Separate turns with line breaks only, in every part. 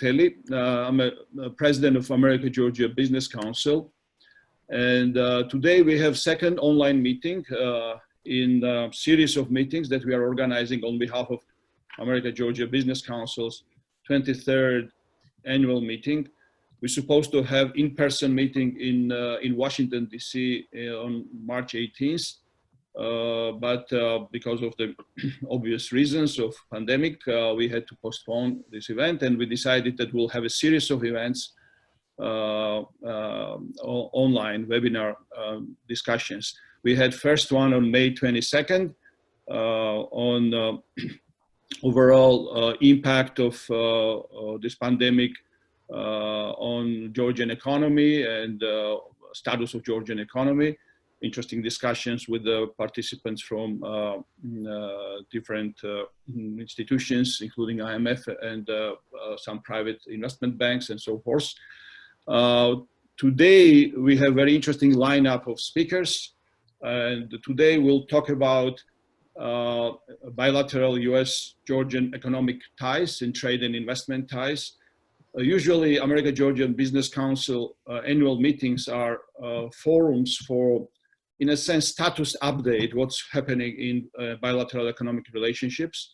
I'm a president of America Georgia Business Council, and today we have second online meeting in a series of meetings that we are organizing on behalf of America Georgia Business Council's 23rd annual meeting. We're supposed to have in-person meeting in Washington, D.C. On March 18th. But because of the obvious reasons of pandemic, we had to postpone this event, and we decided that we'll have a series of events, online webinar discussions. We had first one on May 22nd on overall impact of this pandemic on Georgian economy and status of Georgian economy. Interesting discussions with the participants from different institutions, including IMF and some private investment banks and so forth. Today, we have very interesting lineup of speakers. And today we'll talk about bilateral US-Georgian economic ties and trade and investment ties. Usually, America-Georgian Business Council annual meetings are forums for, in a sense, status update, what's happening in bilateral economic relationships.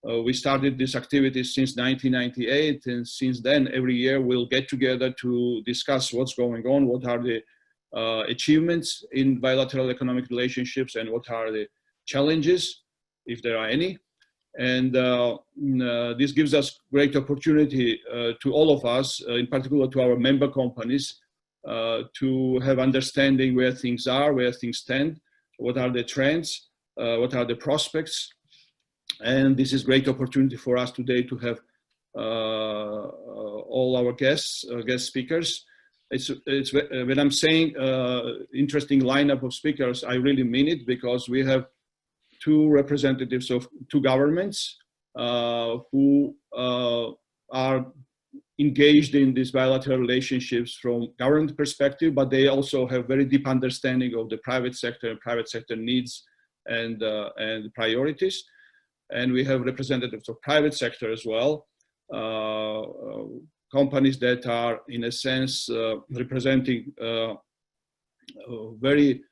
We started this activity since 1998, and since then, every year we'll get together to discuss what's going on, what are the achievements in bilateral economic relationships, and what are the challenges, if there are any. And this gives us great opportunity to all of us, in particular to our member companies, to have understanding where things are, where things stand, what are the trends, what are the prospects. And this is great opportunity for us today to have all our guest speakers. It's when I'm saying interesting lineup of speakers, I really mean it, because we have two representatives of two governments who are engaged in these bilateral relationships from government perspective, but they also have very deep understanding of the private sector and private sector needs and priorities. And we have representatives of private sector as well, companies that are, in a sense, representing very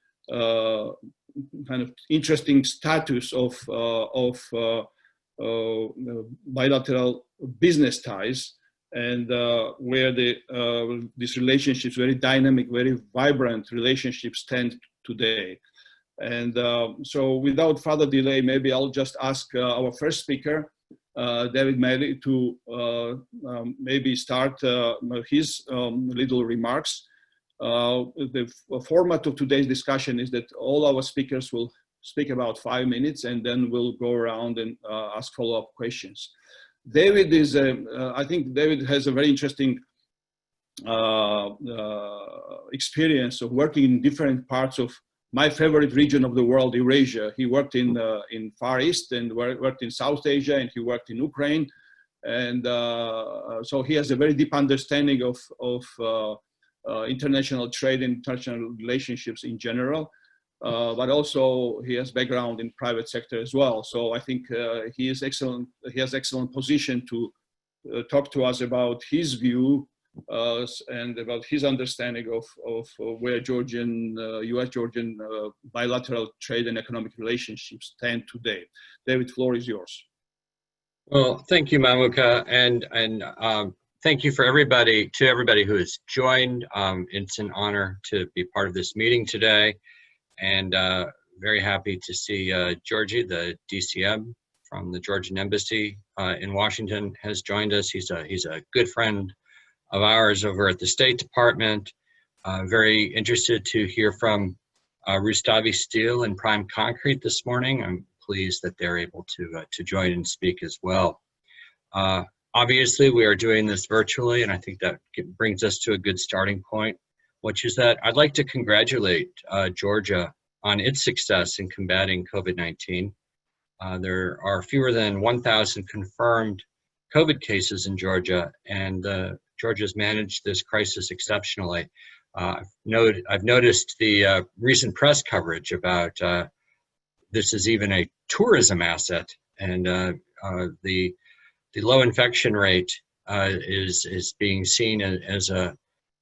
kind of interesting status of bilateral business ties, and where these relationships, very dynamic, very vibrant relationships stand today. And so without further delay, maybe I'll just ask our first speaker, David Maley, to maybe start his little remarks. The format of today's discussion is that all our speakers will speak about 5 minutes, and then we'll go around and ask follow-up questions. David is, I think David has a very interesting experience of working in different parts of my favorite region of the world, Eurasia. He worked in Far East, and worked in South Asia, and he worked in Ukraine. And so he has a very deep understanding of international trade and international relationships in general. But also he has background in private sector as well. So I think he is excellent. He has excellent position to talk to us about his view and about his understanding of where US-Georgian bilateral trade and economic relationships stand today. David, floor is yours.
Well, thank you, Mamuka, and thank you to everybody who has joined. It's an honor to be part of this meeting today, and very happy to see Georgie, the DCM from the Georgian Embassy in Washington, has joined us. He's a good friend of ours over at the State Department. Very interested to hear from Rustavi Steel and Prime Concrete this morning. I'm pleased that they're able to join and speak as well. Obviously, we are doing this virtually, and I think that brings us to a good starting point, which is that I'd like to congratulate Georgia on its success in combating COVID-19. There are fewer than 1,000 confirmed COVID cases in Georgia, and Georgia's managed this crisis exceptionally. I've noticed the recent press coverage about this is even a tourism asset, and the low infection rate is being seen as a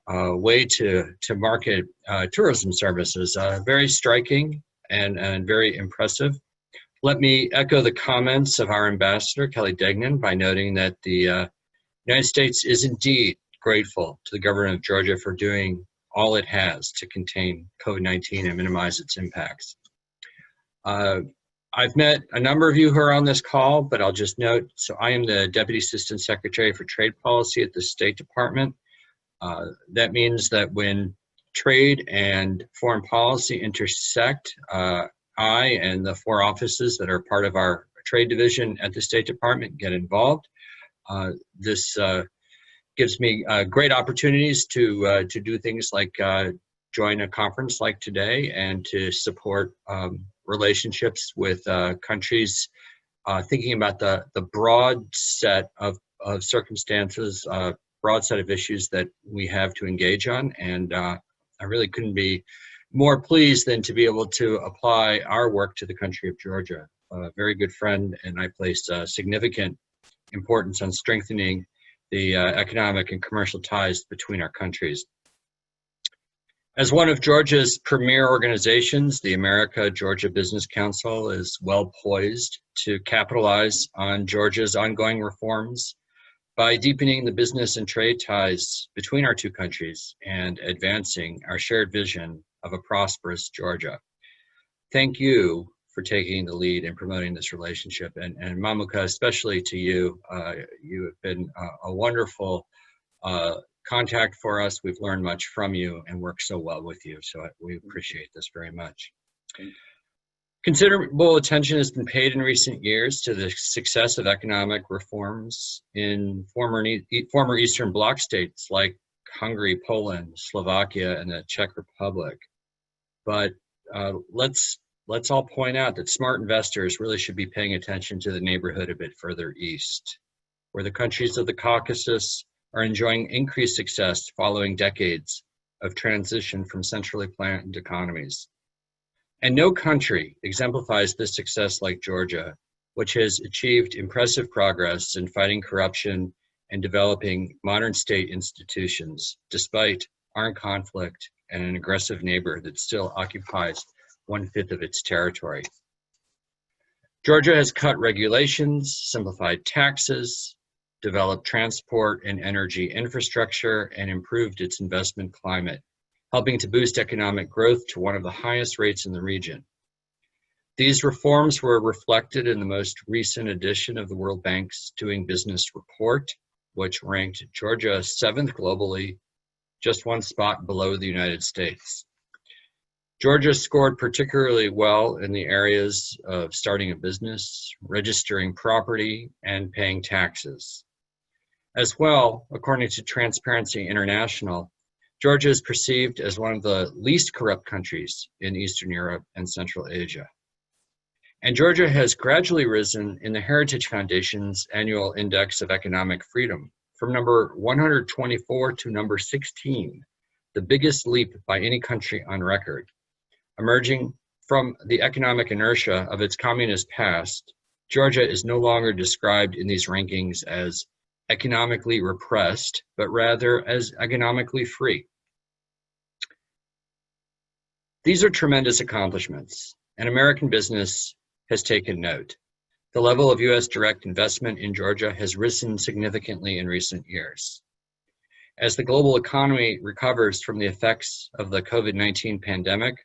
way to market tourism services. Very striking and very impressive. Let me echo the comments of our ambassador, Kelly Degnan, by noting that the United States is indeed grateful to the government of Georgia for doing all it has to contain COVID-19 and minimize its impacts. I've met a number of you who are on this call, but I'll just note, so I am the Deputy Assistant Secretary for Trade Policy at the State Department. That means that when trade and foreign policy intersect, I and the 4 offices that are part of our trade division at the State Department get involved. This gives me great opportunities to do things like join a conference like today and to support relationships with countries thinking about the broad set of circumstances, broad set of issues that we have to engage on. And I really couldn't be more pleased than to be able to apply our work to the country of Georgia. A very good friend, and I place significant importance on strengthening the economic and commercial ties between our countries. As one of Georgia's premier organizations, the America-Georgia Business Council is well poised to capitalize on Georgia's ongoing reforms by deepening the business and trade ties between our 2 countries and advancing our shared vision of a prosperous Georgia. Thank you for taking the lead in promoting this relationship. And Mamuka, especially to you, you have been a wonderful contact for us. We've learned much from you and worked so well with you. So we appreciate this very much. Considerable attention has been paid in recent years to the success of economic reforms in former Eastern Bloc states like Hungary, Poland, Slovakia, and the Czech Republic. But let's all point out that smart investors really should be paying attention to the neighborhood a bit further east, where the countries of the Caucasus are enjoying increased success following decades of transition from centrally planned economies. And no country exemplifies this success like Georgia, which has achieved impressive progress in fighting corruption and developing modern state institutions, despite armed conflict and an aggressive neighbor that still occupies 1/5 of its territory. Georgia has cut regulations, simplified taxes, developed transport and energy infrastructure, and improved its investment climate, helping to boost economic growth to one of the highest rates in the region. These reforms were reflected in the most recent edition of the World Bank's Doing Business report, which ranked Georgia 7th globally, just 1 spot below the United States. Georgia scored particularly well in the areas of starting a business, registering property, and paying taxes. As well, according to Transparency International, Georgia is perceived as one of the least corrupt countries in Eastern Europe and Central Asia. And Georgia has gradually risen in the Heritage Foundation's annual Index of Economic Freedom from number 124 to number 16, the biggest leap by any country on record. Emerging from the economic inertia of its communist past, Georgia is no longer described in these rankings as economically repressed, but rather as economically free. These are tremendous accomplishments, and American business has taken note. The level of U.S. direct investment in Georgia has risen significantly in recent years. As the global economy recovers from the effects of the COVID-19 pandemic,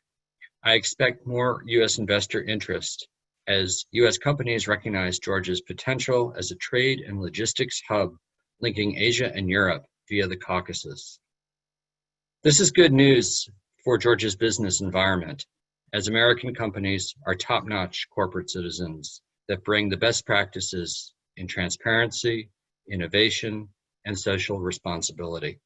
I expect more U.S. investor interest as U.S. companies recognize Georgia's potential as a trade and logistics hub linking Asia and Europe via the Caucasus. This is good news for Georgia's business environment, as American companies are top-notch corporate citizens that bring the best practices in transparency, innovation, and social responsibility.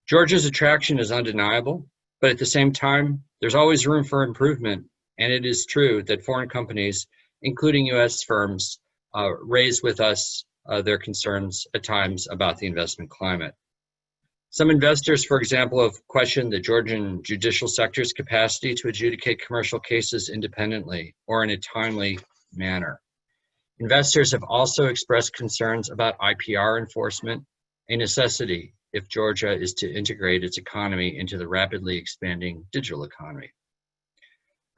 Georgia's attraction is undeniable, but at the same time, there's always room for improvement. And it is true that foreign companies, including U.S. firms, raise with us their concerns at times about the investment climate. Some investors, for example, have questioned the Georgian judicial sector's capacity to adjudicate commercial cases independently or in a timely manner. Investors have also expressed concerns about IPR enforcement, a necessity if Georgia is to integrate its economy into the rapidly expanding digital economy.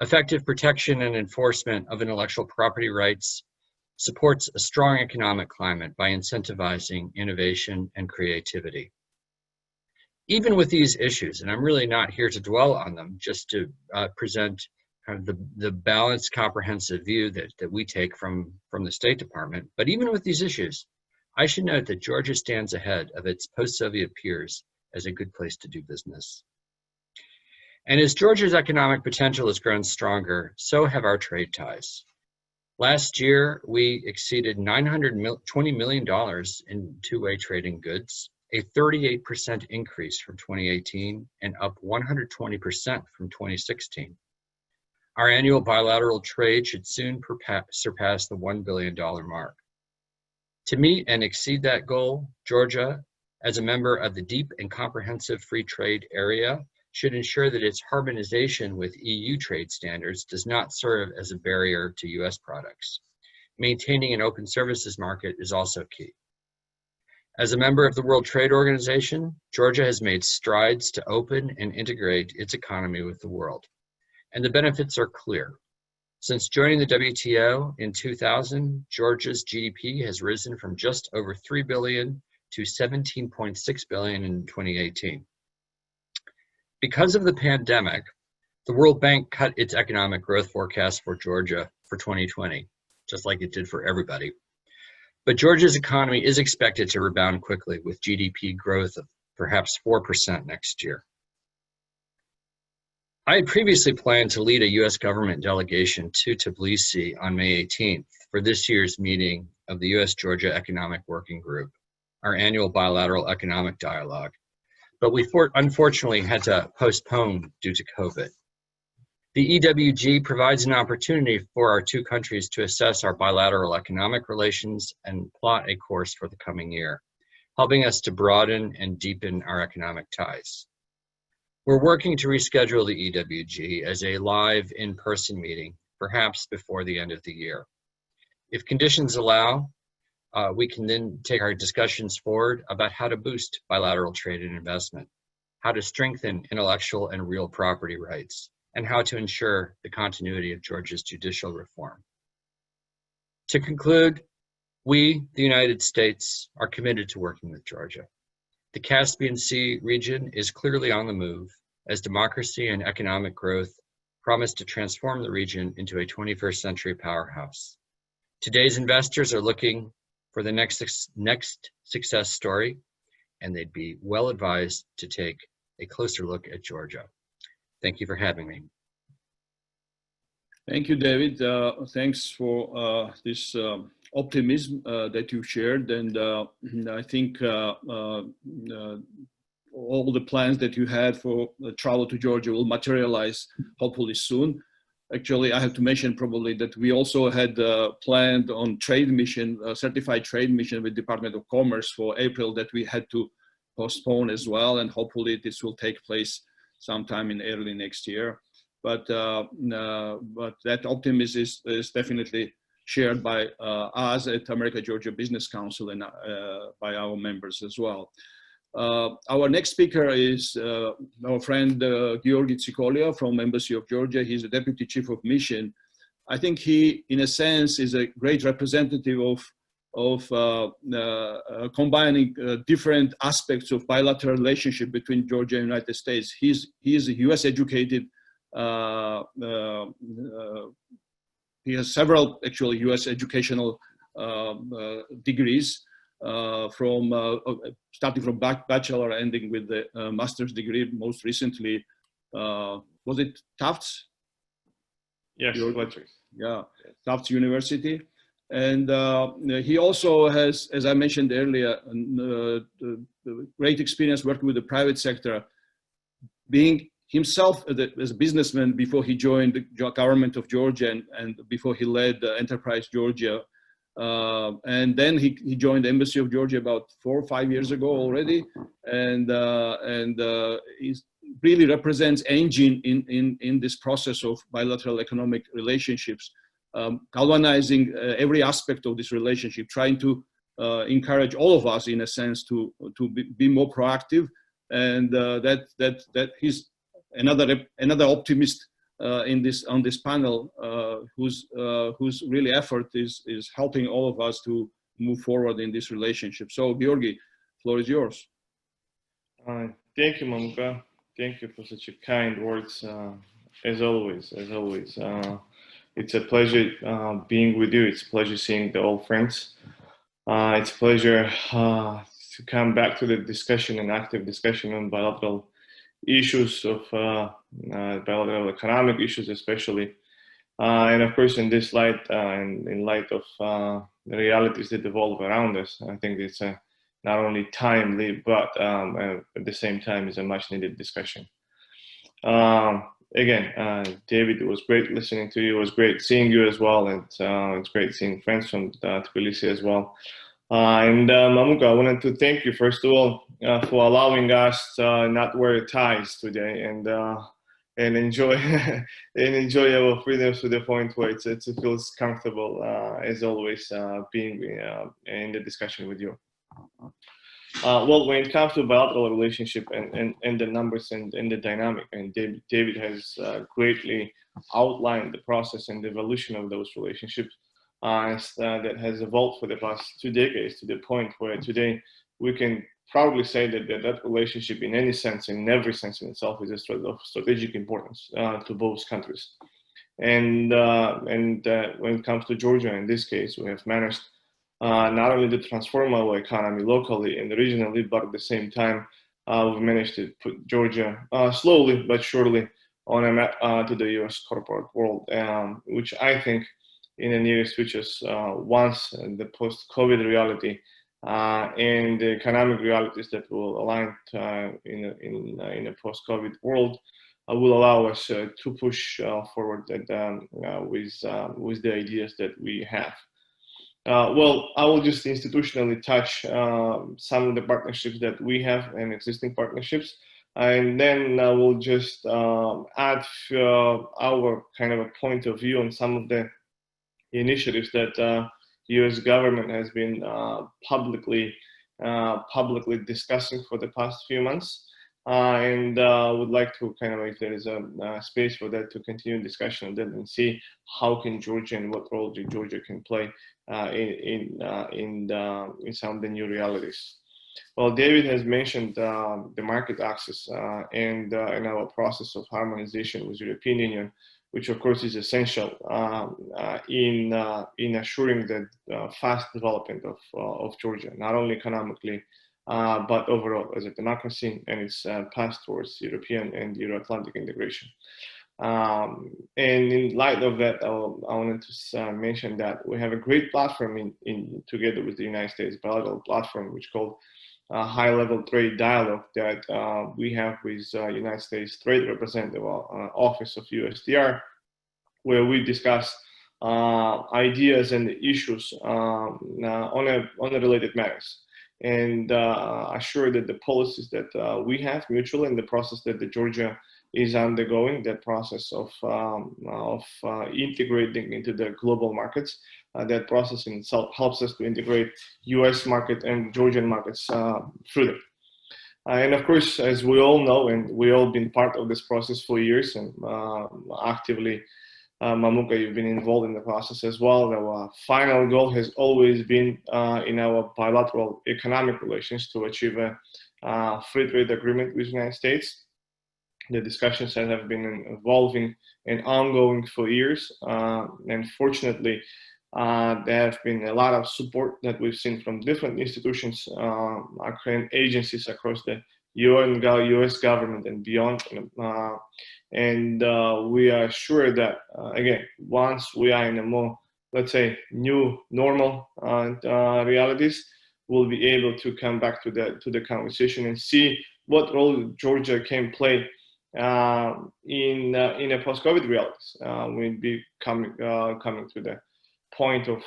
Effective protection and enforcement of intellectual property rights supports a strong economic climate by incentivizing innovation and creativity. Even with these issues, and I'm really not here to dwell on them, just to present kind of the balanced, comprehensive view that we take from the State Department, but even with these issues, I should note that Georgia stands ahead of its post-Soviet peers as a good place to do business. And as Georgia's economic potential has grown stronger, so have our trade ties. Last year, we exceeded $920 million in two-way trading goods, a 38% increase from 2018 and up 120% from 2016. Our annual bilateral trade should soon surpass the $1 billion mark. To meet and exceed that goal, Georgia, as a member of the deep and comprehensive free trade area, should ensure that its harmonization with EU trade standards does not serve as a barrier to US products. Maintaining an open services market is also key. As a member of the World Trade Organization, Georgia has made strides to open and integrate its economy with the world, and the benefits are clear. Since joining the WTO in 2000, Georgia's GDP has risen from just over $3 billion to $17.6 billion in 2018. Because of the pandemic, the World Bank cut its economic growth forecast for Georgia for 2020, just like it did for everybody. But Georgia's economy is expected to rebound quickly with GDP growth of perhaps 4% next year. I had previously planned to lead a US government delegation to Tbilisi on May 18th for this year's meeting of the US-Georgia Economic Working Group, our annual bilateral economic dialogue. But we unfortunately had to postpone due to COVID. The EWG provides an opportunity for our two countries to assess our bilateral economic relations and plot a course for the coming year, helping us to broaden and deepen our economic ties. We're working to reschedule the EWG as a live in-person meeting, perhaps before the end of the year. If conditions allow, we can then take our discussions forward about how to boost bilateral trade and investment, how to strengthen intellectual and real property rights, and how to ensure the continuity of Georgia's judicial reform. To conclude, we, the United States, are committed to working with Georgia. The Caspian Sea region is clearly on the move as democracy and economic growth promise to transform the region into a 21st century powerhouse. Today's investors are looking for the next success story, and they'd be well advised to take a closer look at Georgia. Thank you for having me.
Thank you, David. Thanks for this optimism that you shared, and I think all the plans that you had for travel to Georgia will materialize hopefully soon. Actually, I have to mention probably that we also had planned on trade mission, certified trade mission with Department of Commerce for April that we had to postpone as well, and hopefully this will take place sometime in early next year. But that optimism is definitely shared by us at America-Georgia Business Council and by our members as well. Our next speaker is our friend Georgi Tsikolia from Embassy of Georgia. He's the Deputy Chief of Mission. I think he, in a sense, is a great representative of combining different aspects of bilateral relationship between Georgia and the United States. He is a US educated, he has several actually US educational degrees. Starting from bachelor, ending with the master's degree. Most recently, was it Tufts?
Yes, Fletcher.
Yeah, Tufts University, and he also has, as I mentioned earlier, great experience working with the private sector, being himself as a businessman before he joined the government of Georgia and before he led Enterprise Georgia. And then he joined the Embassy of Georgia about 4 or 5 years ago already, and he really represents engine in this process of bilateral economic relationships galvanizing every aspect of this relationship, trying to encourage all of us, in a sense, to be more proactive, and that he's another optimist on this panel, whose really effort is helping all of us to move forward in this relationship. So, Georgi, floor is yours.
Thank you, Mamuka. Thank you for such a kind words. As always, it's a pleasure being with you. It's a pleasure seeing the old friends. It's a pleasure to come back to the discussion and active discussion on bilateral issues of bilateral economic issues, especially. And of course, in this light, and in light of the realities that evolve around us, I think it's not only timely, but at the same time is a much needed discussion. Again, David, it was great listening to you. It was great seeing you as well. And it's great seeing friends from Tbilisi as well. And Mamuka, I wanted to thank you, first of all, for allowing us to not wear ties today and enjoy our freedoms to the point where it feels comfortable, as always, being in the discussion with you. Well, when it comes to bilateral relationship and the numbers and the dynamic, and David has greatly outlined the process and the evolution of those relationships that has evolved for the past 2 decades, to the point where today we can proudly say that relationship, in any sense, in every sense in itself, is of strategic importance to both countries. And when it comes to Georgia, in this case, we have managed not only to transform our economy locally and regionally, but at the same time, we've managed to put Georgia slowly but surely on a map to the U.S. corporate world, which I think in the nearest future, once the post-COVID reality and the economic realities that will align in a post-COVID world will allow us to push forward with the ideas that we have. Well, I will just institutionally touch some of the partnerships that we have and existing partnerships, and then I will just add our kind of a point of view on some of the initiatives that U.S. government has been publicly discussing for the past few months, and would like to kind of, if there is a space for that, to continue discussion on that and see how can Georgia and what role Georgia can play in some of the new realities. Well, David has mentioned the market access and in our process of harmonization with European Union, which of course is essential in assuring the fast development of Georgia, not only economically, but overall as a democracy and its path towards European and Euro-Atlantic integration. And in light of that, I wanted to mention that we have a great platform together with the United States, bilateral platform, which is called High-Level Trade Dialogue, that we have with United States Trade Representative Office of USTR, where we discuss ideas and issues on a related matters, and assure that the policies that we have mutual in the process that the Georgia is undergoing, that process of integrating into the global markets. That process in itself helps us to integrate U.S. market and Georgian markets further. And of course, as we all know, and we all been part of this process for years, and actively, Mamuka, you've been involved in the process as well. Our final goal has always been in our bilateral economic relations to achieve a free trade agreement with the United States. The discussions that have been evolving and ongoing for years, and fortunately, there have been a lot of support that we've seen from different institutions and agencies across the U.S. government and beyond. And we are sure that, again, once we are in a more, let's say, new normal realities, we'll be able to come back to the conversation and see what role Georgia can play in a post-COVID realities. We'll be coming to the point of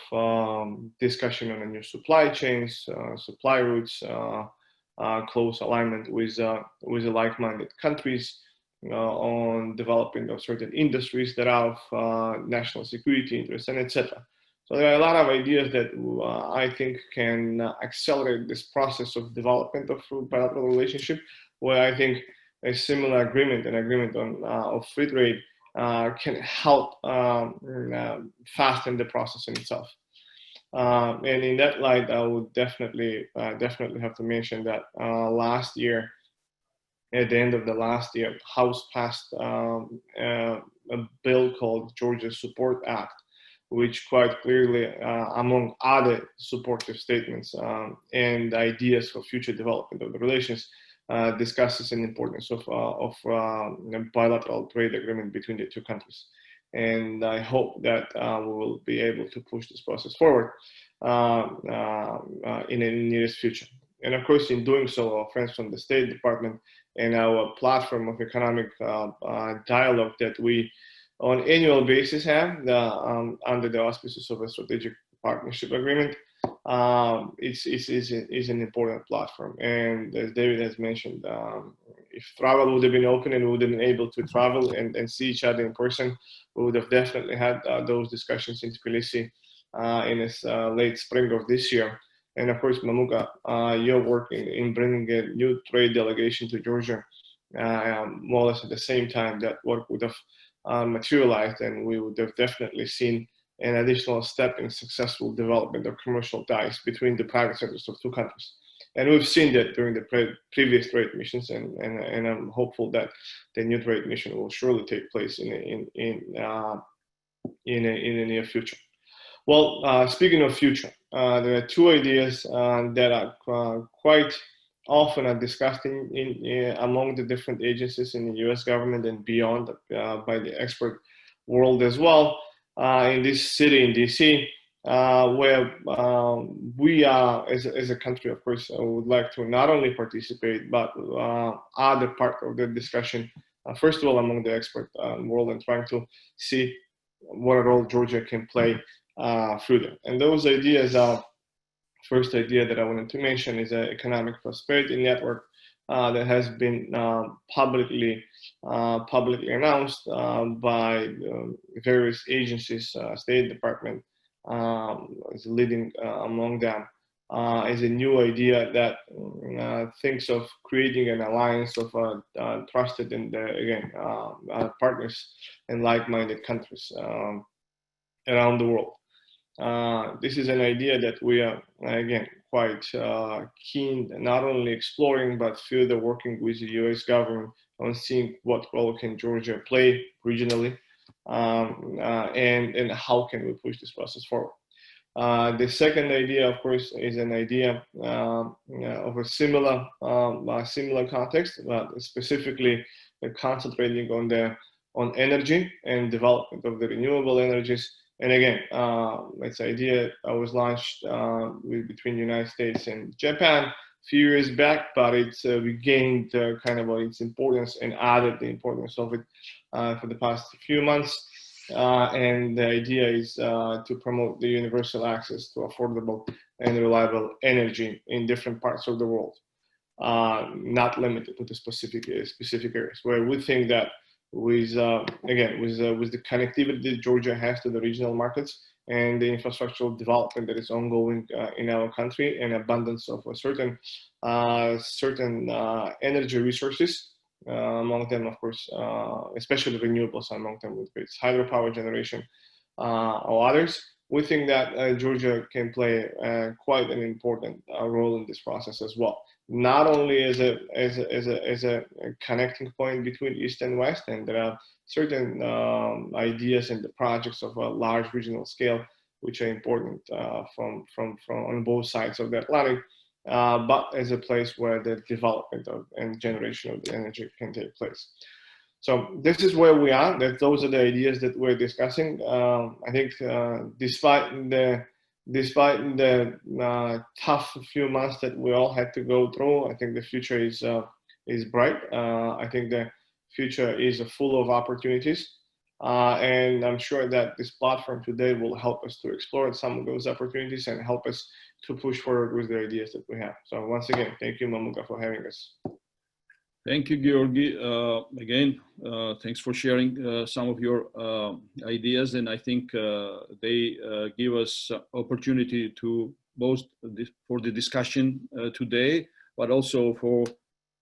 discussion on the new supply chains, supply routes, close alignment with the like-minded countries, on developing of certain industries that have national security interests, and etc. So there are a lot of ideas that I think can accelerate this process of development of bilateral relationship, where I think a similar agreement, an agreement on of free trade, can help fasten the process in itself. And in that light, I would definitely have to mention that last year, at the end of the last year, House passed a bill called Georgia Support Act, which quite clearly, among other supportive statements and ideas for future development of the relations, discusses the importance of bilateral trade agreement between the two countries. And I hope that we will be able to push this process forward in the nearest future. And of course, in doing so, our friends from the State Department and our platform of economic dialogue that we on annual basis have under the auspices of a strategic partnership agreement, is an important platform. And as David has mentioned, if travel would have been open and we would have been able to travel and see each other in person, we would have definitely had those discussions in Tbilisi in this late spring of this year. And of course, Mamuka, you're working in bringing a new trade delegation to Georgia, more or less at the same time that work would have materialized, and we would have definitely seen an additional step in successful development of commercial ties between the private sectors of two countries. And we've seen that during the previous trade missions, and I'm hopeful that the new trade mission will surely take place in the near future. Well, speaking of future, there are two ideas that are quite often are discussed among the different agencies in the U.S. government and beyond by the expert world as well. In this city, in D.C., where we are, as a country, of course, would like to not only participate, but other part of the discussion, first of all, among the expert world, and trying to see what role Georgia can play further. And those ideas are, first idea that I wanted to mention is an economic prosperity network that has been publicly announced by various agencies. State Department is leading among them. Is a new idea that thinks of creating an alliance of trusted and partners and like-minded countries around the world. This is an idea that we are, again, quite keen, not only exploring, but further working with the US government on seeing what role can Georgia play regionally, and how can we push this process forward. The second idea, of course, is an idea of a similar context, but specifically concentrating on energy and development of the renewable energies. And again, it's an idea that was launched between the United States and Japan a few years back, but it's regained kind of its importance and added the importance of it for the past few months. And the idea is to promote the universal access to affordable and reliable energy in different parts of the world, not limited to the specific areas, where we think that with the connectivity that Georgia has to the regional markets and the infrastructural development that is ongoing in our country, and abundance of certain energy resources, among them, of course, especially renewables, among them with its hydropower generation or others. We think that Georgia can play quite an important role in this process as well. Not only as a connecting point between East and West, and there are certain ideas and the projects of a large regional scale which are important from on both sides of the Atlantic, but as a place where the development and generation of the energy can take place. So this is where we are. Those are the ideas that we're discussing. I think despite the tough few months that we all had to go through, I think the future is bright. I think the future is full of opportunities, and I'm sure that this platform today will help us to explore some of those opportunities and help us to push forward with the ideas that we have. So once again, thank you, Mamuka, for having us.
Thank you, Georgi. Again, thanks for sharing some of your ideas, and I think they give us opportunity to both for the discussion today, but also for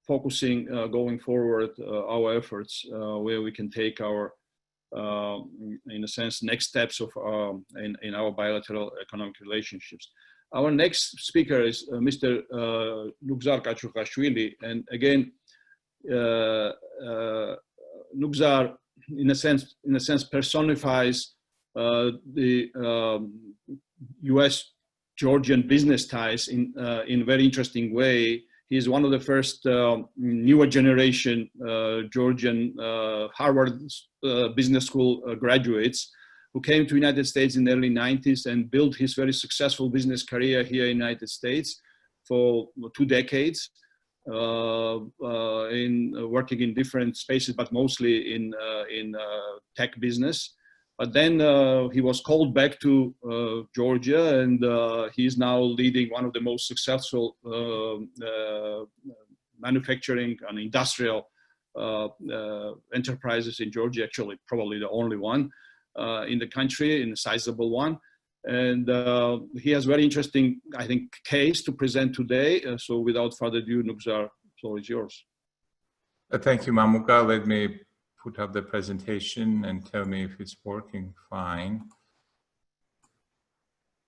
focusing going forward our efforts where we can take our, in a sense, next steps of in our bilateral economic relationships. Our next speaker is Mr. Nugzar Kachukhashvili, and again, Nugzar, in a sense, personifies the U.S.-Georgian business ties in a very interesting way. He is one of the first newer generation Georgian Harvard Business School graduates who came to the United States in the early 90s and built his very successful business career here in the United States for 2 decades. In working in different spaces, but mostly in tech business. But then he was called back to Georgia, and he is now leading one of the most successful manufacturing and industrial enterprises in Georgia, actually probably the only one in the country, in a sizable one. And he has very interesting, I think, case to present today. So without further ado, Nugzar, the floor is yours.
Thank you, Mamuka. Let me put up the presentation and tell me if it's working fine.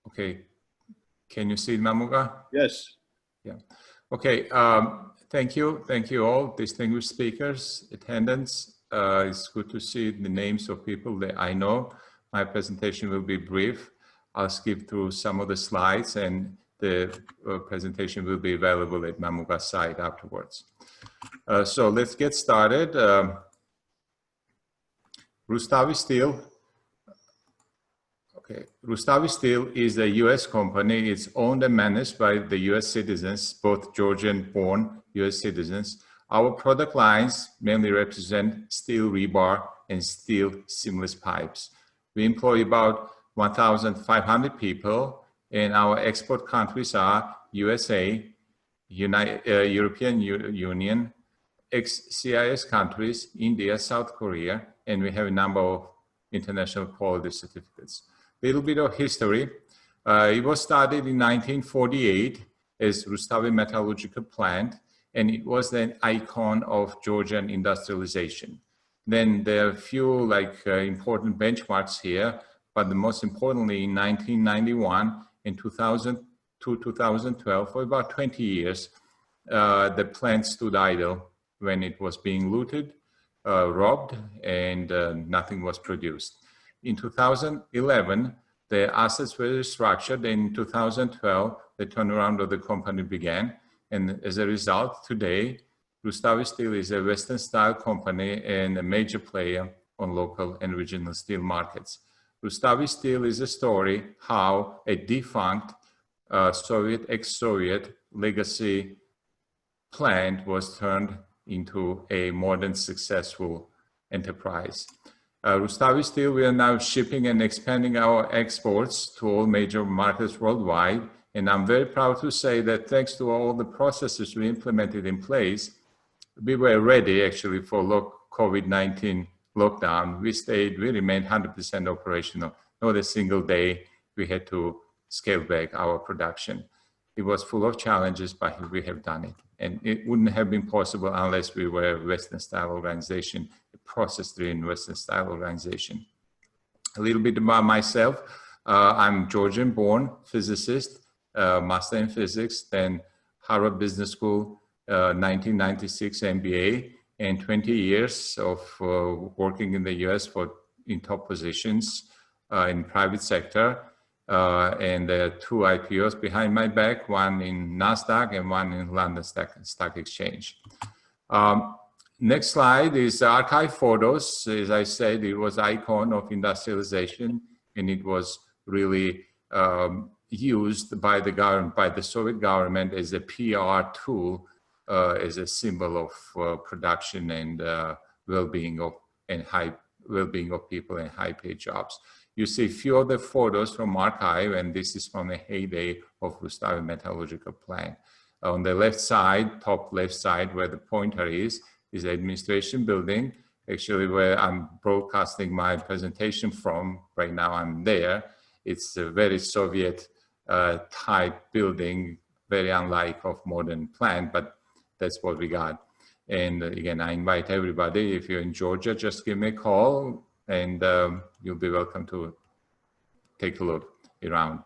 Okay. Can you see it, Mamuka?
Yes.
Yeah. Okay. Thank you. Thank you all, distinguished speakers, attendants. It's good to see the names of people that I know. My presentation will be brief. I'll skip through some of the slides, and the presentation will be available at Mamuka's site afterwards. So let's get started. Rustavi Steel. Okay, Rustavi Steel is a U.S. company. It's owned and managed by the U.S. citizens, both Georgian-born U.S. citizens. Our product lines mainly represent steel rebar and steel seamless pipes. We employ about 1,500 people, and our export countries are USA, European Union, ex-CIS countries, India, South Korea, and we have a number of international quality certificates. Little bit of history. It was started in 1948 as Rustavi Metallurgical Plant, and it was an icon of Georgian industrialization. Then there are a few important benchmarks here, but the most importantly, in 1991 and 2000 to 2012, for about 20 years, the plant stood idle when it was being looted, robbed, and nothing was produced. In 2011, the assets were restructured. In 2012, the turnaround of the company began. And as a result, today, Rustavi Steel is a Western-style company and a major player on local and regional steel markets. Rustavi Steel is a story how a defunct Soviet, ex-Soviet legacy plant was turned into a modern, successful enterprise. Rustavi Steel, we are now shipping and expanding our exports to all major markets worldwide. And I'm very proud to say that thanks to all the processes we implemented in place, we were ready actually for COVID-19 lockdown. We remained 100% operational. Not a single day we had to scale back our production. It was full of challenges, but we have done it. And it wouldn't have been possible unless we were a Western-style organization, a process-driven Western-style organization. A little bit about myself. I'm Georgian-born physicist, master in physics, then Harvard Business School, 1996 MBA, and 20 years of working in the US in top positions in private sector. And there are 2 IPOs behind my back, one in NASDAQ and one in London Stock Exchange. Next slide is archive photos. As I said, it was icon of industrialization, and it was really used by the government, by the Soviet government, as a PR tool, as a symbol of production and well-being of people in high-paid jobs. You see a few of the photos from archive, and this is from the heyday of Rustavi Metallurgical Plant. On the left side, top left side, where the pointer is the administration building, actually where I'm broadcasting my presentation from. Right now I'm there. It's a very Soviet type building, very unlike of modern plant, but that's what we got. And again, I invite everybody, if you're in Georgia, just give me a call and you'll be welcome to take a look around.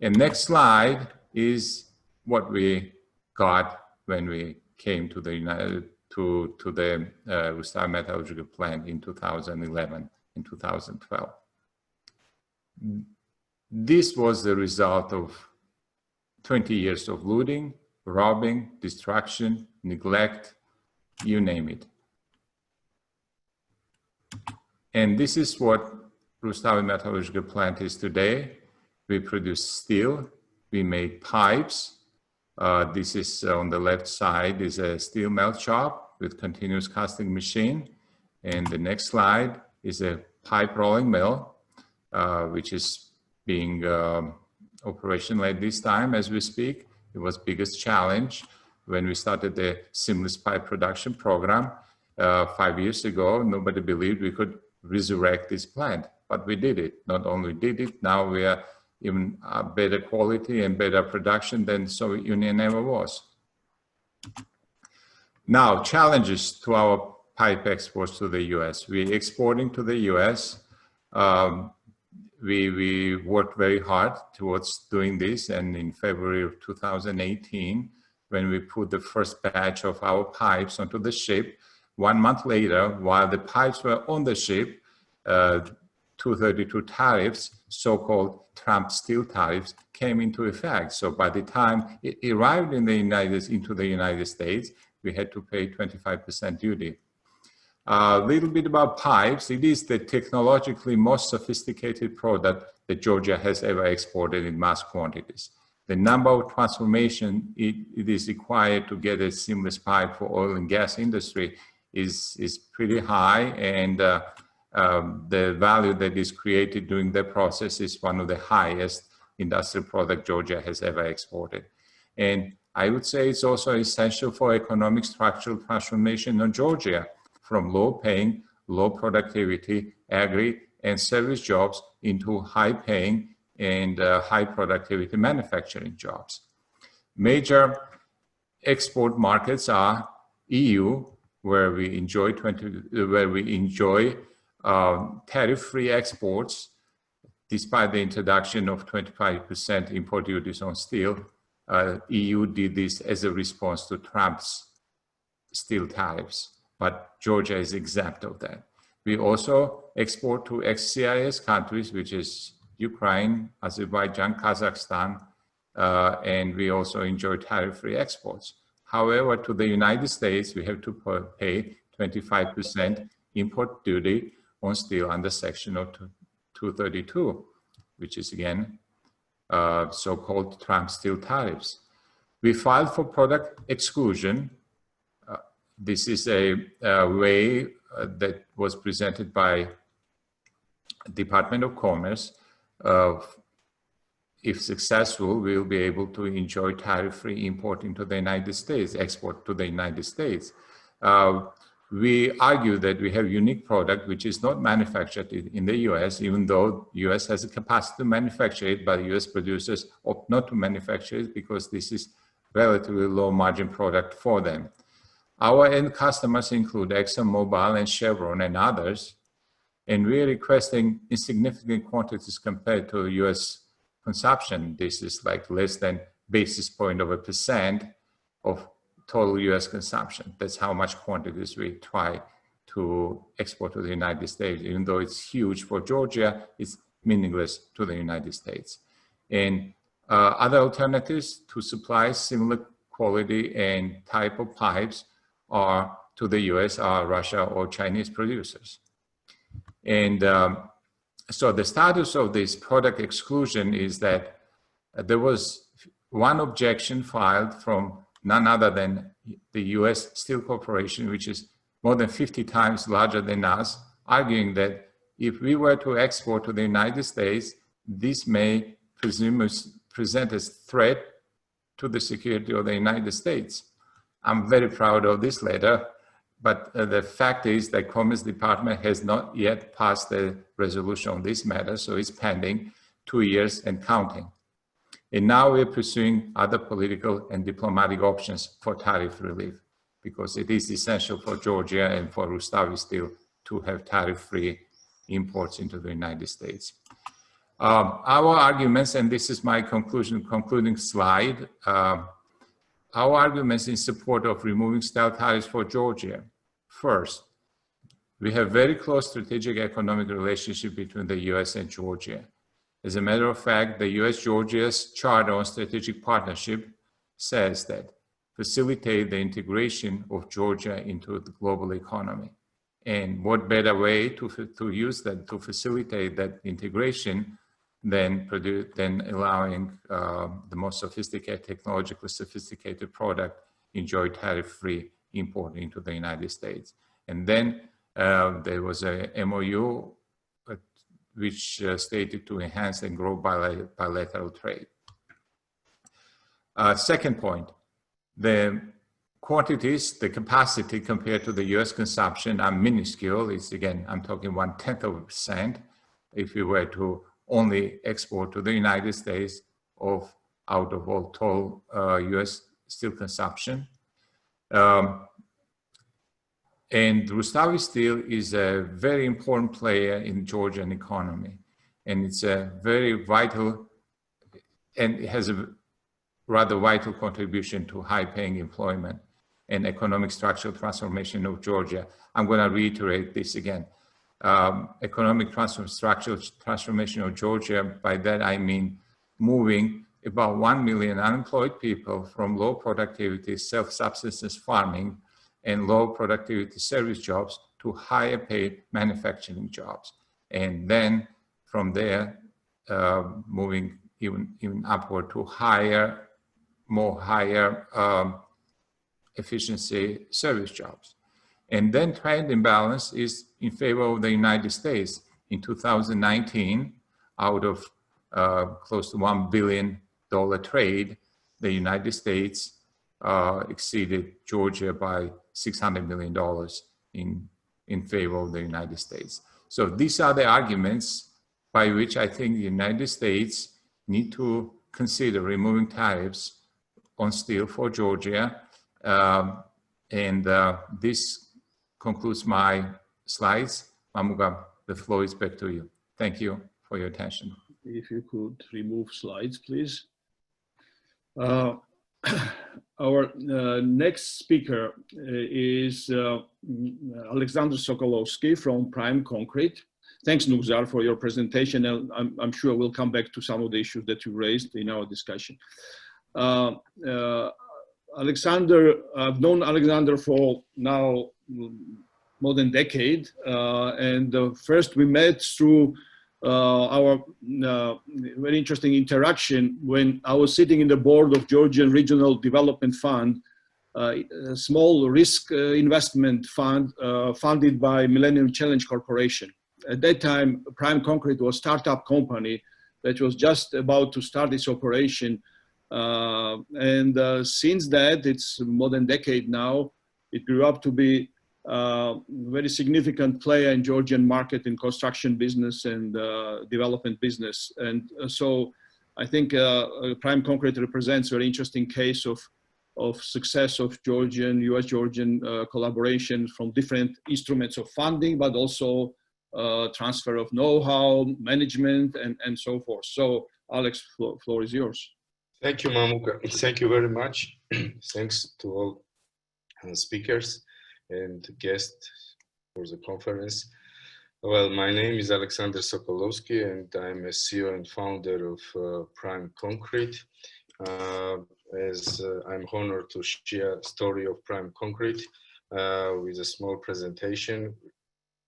And next slide is what we got when we came to the Rustavi metallurgical plant in 2011 and 2012. This was the result of 20 years of looting, robbing, destruction, neglect, you name it. And this is what Rustavi metallurgical plant is today. We produce steel, we make pipes. This is on the left side is a steel melt shop with continuous casting machine. And the next slide is a pipe rolling mill, which is being operational at this time as we speak. It was biggest challenge when we started the seamless pipe production program 5 years ago. Nobody believed we could resurrect this plant, but we did it. Not only did it, now we are even better quality and better production than Soviet Union ever was. Now, challenges to our pipe exports to the US. We're exporting to the US. We worked very hard towards doing this, and in February of 2018, when we put the first batch of our pipes onto the ship, 1 month later, while the pipes were on the ship, 232 tariffs, so-called Trump steel tariffs, came into effect. So by the time it arrived in into the United States, we had to pay 25% duty. A little bit about pipes. It is the technologically most sophisticated product that Georgia has ever exported in mass quantities. The number of transformation it is required to get a seamless pipe for oil and gas industry is pretty high, and the value that is created during the process is one of the highest industrial product Georgia has ever exported. And I would say it's also essential for economic structural transformation in Georgia, from low-paying, low productivity, agri and service jobs into high-paying and high-productivity manufacturing jobs. Major export markets are EU, where we enjoy tariff-free exports, despite the introduction of 25% import duties on steel. EU did this as a response to Trump's steel tariffs, but Georgia is exempt of that. We also export to ex-CIS countries, which is Ukraine, Azerbaijan, Kazakhstan, and we also enjoy tariff-free exports. However, to the United States, we have to pay 25% import duty on steel under Section 232, which is again so-called Trump steel tariffs. We filed for product exclusion. This is a way that was presented by Department of Commerce. If successful, we'll be able to enjoy tariff-free import into the United States, export to the United States. We argue that we have unique product which is not manufactured in the US, even though US has a capacity to manufacture it, but US producers opt not to manufacture it because this is relatively low margin product for them. Our end customers include ExxonMobil and Chevron and others, and we're requesting insignificant quantities compared to US consumption. This is like less than basis point of 1% of total US consumption. That's how much quantities we try to export to the United States. Even though it's huge for Georgia, it's meaningless to the United States. And other alternatives to supply similar quality and type of pipes are to the US are Russia or Chinese producers. And so the status of this product exclusion is that there was one objection filed from none other than the US Steel Corporation, which is more than 50 times larger than us, arguing that if we were to export to the United States, this may present as threat to the security of the United States. I'm very proud of this letter, but the fact is that Commerce Department has not yet passed a resolution on this matter, so it's pending 2 years and counting. And now we're pursuing other political and diplomatic options for tariff relief, because it is essential for Georgia and for Rustavi Steel to have tariff-free imports into the United States. Our arguments, and this is my concluding slide, our arguments in support of removing steel tariffs for Georgia. First, we have very close strategic economic relationship between the US and Georgia. As a matter of fact, the US-Georgia's Charter on Strategic Partnership says that facilitate the integration of Georgia into the global economy. And what better way to use that, to facilitate that integration than allowing the most sophisticated, technologically sophisticated product enjoy tariff-free import into the United States. And then there was a MOU which stated to enhance and grow bilateral trade. Second point, the quantities, the capacity compared to the US consumption are minuscule. It's again, I'm talking 0.1% if we were to only export to the United States out of all total US steel consumption. And Rustavi Steel is a very important player in Georgian economy. And it's a very vital, and it has a rather vital contribution to high-paying employment and economic structural transformation of Georgia. I'm going to reiterate this again. Economic structural transformation of Georgia, by that I mean moving about 1 million unemployed people from low productivity, self-subsistence farming and low productivity service jobs to higher paid manufacturing jobs. And then from there, moving even upward to more higher efficiency service jobs. And then trade imbalance is in favor of the United States. In 2019, out of close to $1 billion trade, the United States exceeded Georgia by $600 million in favor of the United States. So these are the arguments by which I think the United States need to consider removing tariffs on steel for Georgia. This concludes my slides. Mamuka, the floor is back to you. Thank you for your attention.
If you could remove slides, please. Our next speaker is Alexander Sokolovsky from Prime Concrete. Thanks, Nugzar, for your presentation. And I'm sure we'll come back to some of the issues that you raised in our discussion. Alexander, I've known Alexander for now more than a decade. First we met through our very interesting interaction when I was sitting in the board of Georgian Regional Development Fund, a small risk investment fund funded by Millennium Challenge Corporation. At that time, Prime Concrete was a startup company that was just about to start its operation. Since that, it's more than a decade now, it grew up to be a very significant player in Georgian market in construction business and development business. And so I think Prime Concrete represents a very interesting case of success of US-Georgian collaboration from different instruments of funding, but also transfer of know-how, management, and so forth. So Alex, floor is yours.
Thank you, Mamuka. Thank you very much. Thanks to all speakers and guests for the conference. Well, my name is Alexander Sokolovsky, and I'm a CEO and founder of Prime Concrete. I'm honored to share the story of Prime Concrete with a small presentation,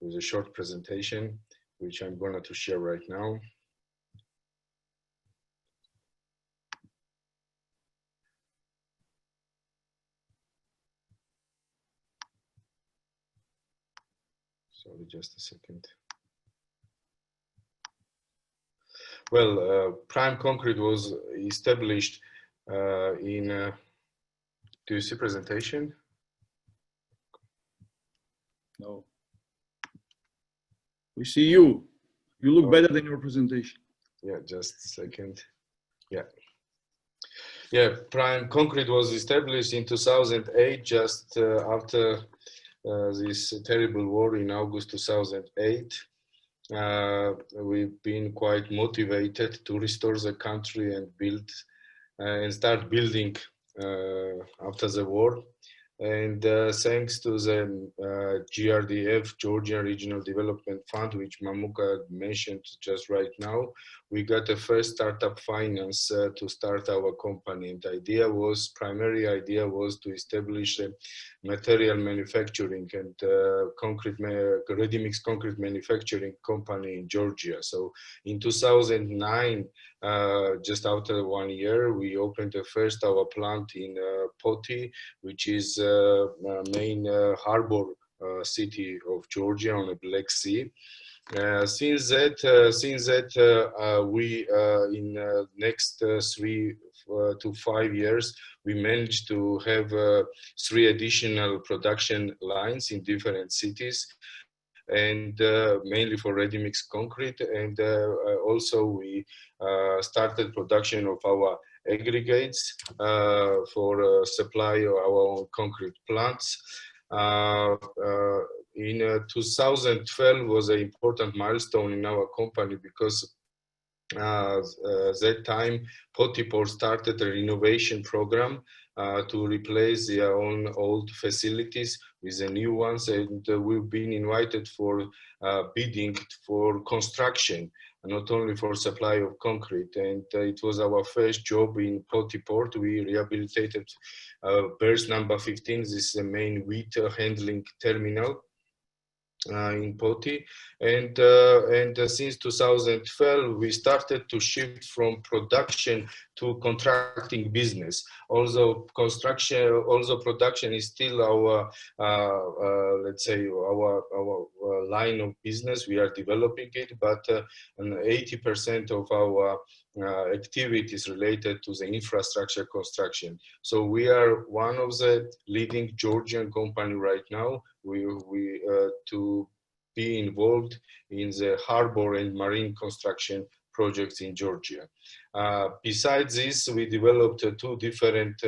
with a short presentation, which I'm going to share right now. Sorry, just a second. Well, Prime Concrete was established Do you see presentation?
No. We see you. You look better than your presentation.
Yeah, just a second. Yeah. Yeah, Prime Concrete was established in 2008, just after this terrible war in August 2008. We've been quite motivated to restore the country and build and start building after the war. And thanks to the GRDF, Georgian Regional Development Fund, which Mamuka mentioned just right now, we got the first startup finance to start our company. And the primary idea was to establish a material manufacturing and ready-mix concrete manufacturing company in Georgia. So in 2009, just after 1 year, we opened the first our plant in Poti, which is main harbor city of Georgia on the Black Sea. Since that, we in next 3 to 5 years, we managed to have 3 additional production lines in different cities, and mainly for ready-mix concrete. And also we started production of our aggregates for supply of our own concrete plants. In 2012 was an important milestone in our company because that time Potipor started a renovation program to replace their own old facilities with the new ones, and we've been invited for bidding for construction, not only for supply of concrete. And it was our first job in Potiport. We rehabilitated berth number 15. This is the main wheat handling terminal in Poti, and since 2012 we started to shift from production to contracting business. Also production is still our let's say our line of business. We are developing it, but 80% of our activities related to the infrastructure construction. So we are one of the leading Georgian company right now. We to be involved in the harbor and marine construction projects in Georgia. Besides this, we developed 2 different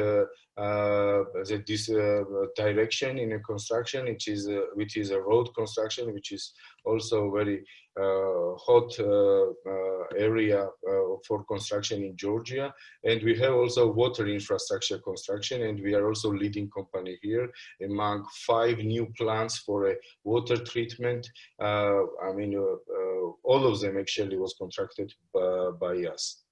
direction in a construction, which is a road construction, which is also very hot area for construction in Georgia. And we have also water infrastructure construction, and we are also leading company here among 5 new plants for a water treatment. I mean, all of them actually was contracted by us.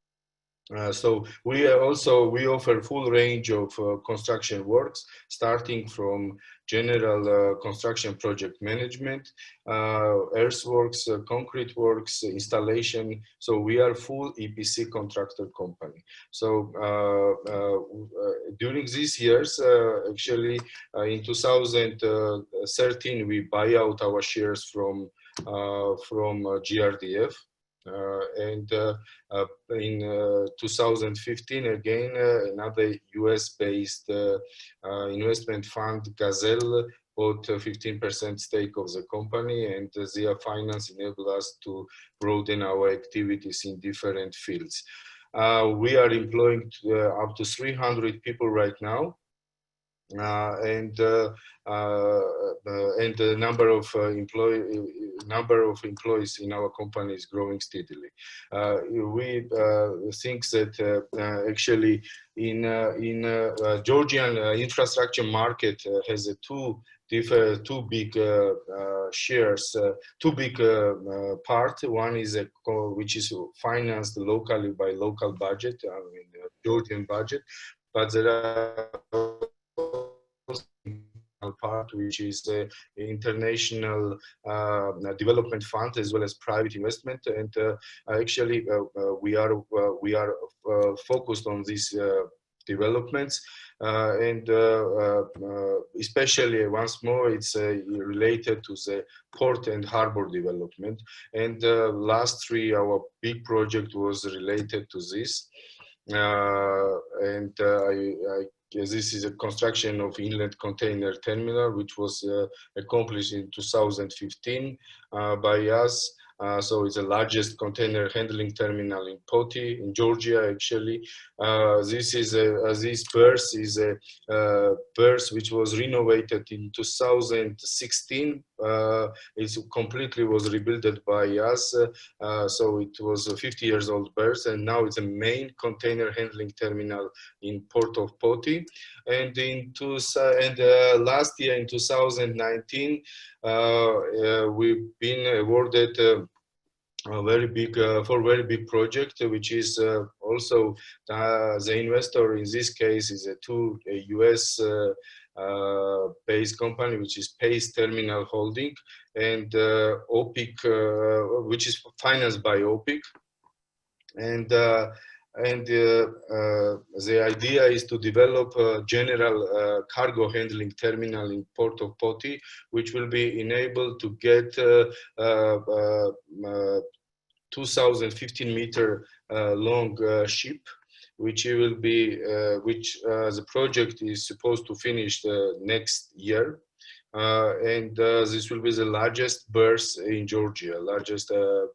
So we offer full range of construction works, starting from general construction project management, earthworks, concrete works, installation. So we are full EPC contractor company. So during these years, actually in 2013, we buy out our shares from GRDF. And in 2015, again, another US-based investment fund, Gazelle, bought a 15% stake of the company, and their finance enabled us to broaden our activities in different fields. We are employing up to 300 people right now. And the number of employees in our company is growing steadily. We think that actually in Georgian infrastructure market has two big shares, two big part. One is which is financed locally by local budget, I mean Georgian budget, but there are part which is the international development fund as well as private investment, and actually we are focused on these developments, and especially once more it's related to the port and harbor development. And last 3 our big project was related to this. This is a construction of inlet container terminal, which was accomplished in 2015 by us. So it's the largest container handling terminal in Poti, in Georgia, actually. This berth is a berth which was renovated in 2016. It completely was rebuilt by us. So it was a 50 years old berth, and now it's a main container handling terminal in Port of Poti. And last year in 2019, we've been awarded a very big project, which is also the investor in this case is a US based company, which is Pace Terminal Holding, and OPIC, which is financed by OPIC. And the idea is to develop a general cargo handling terminal in Port of Poti, which will be enabled to get 2,015-meter long ship, which will be the project is supposed to finish next year. This will be the largest berth in Georgia, largest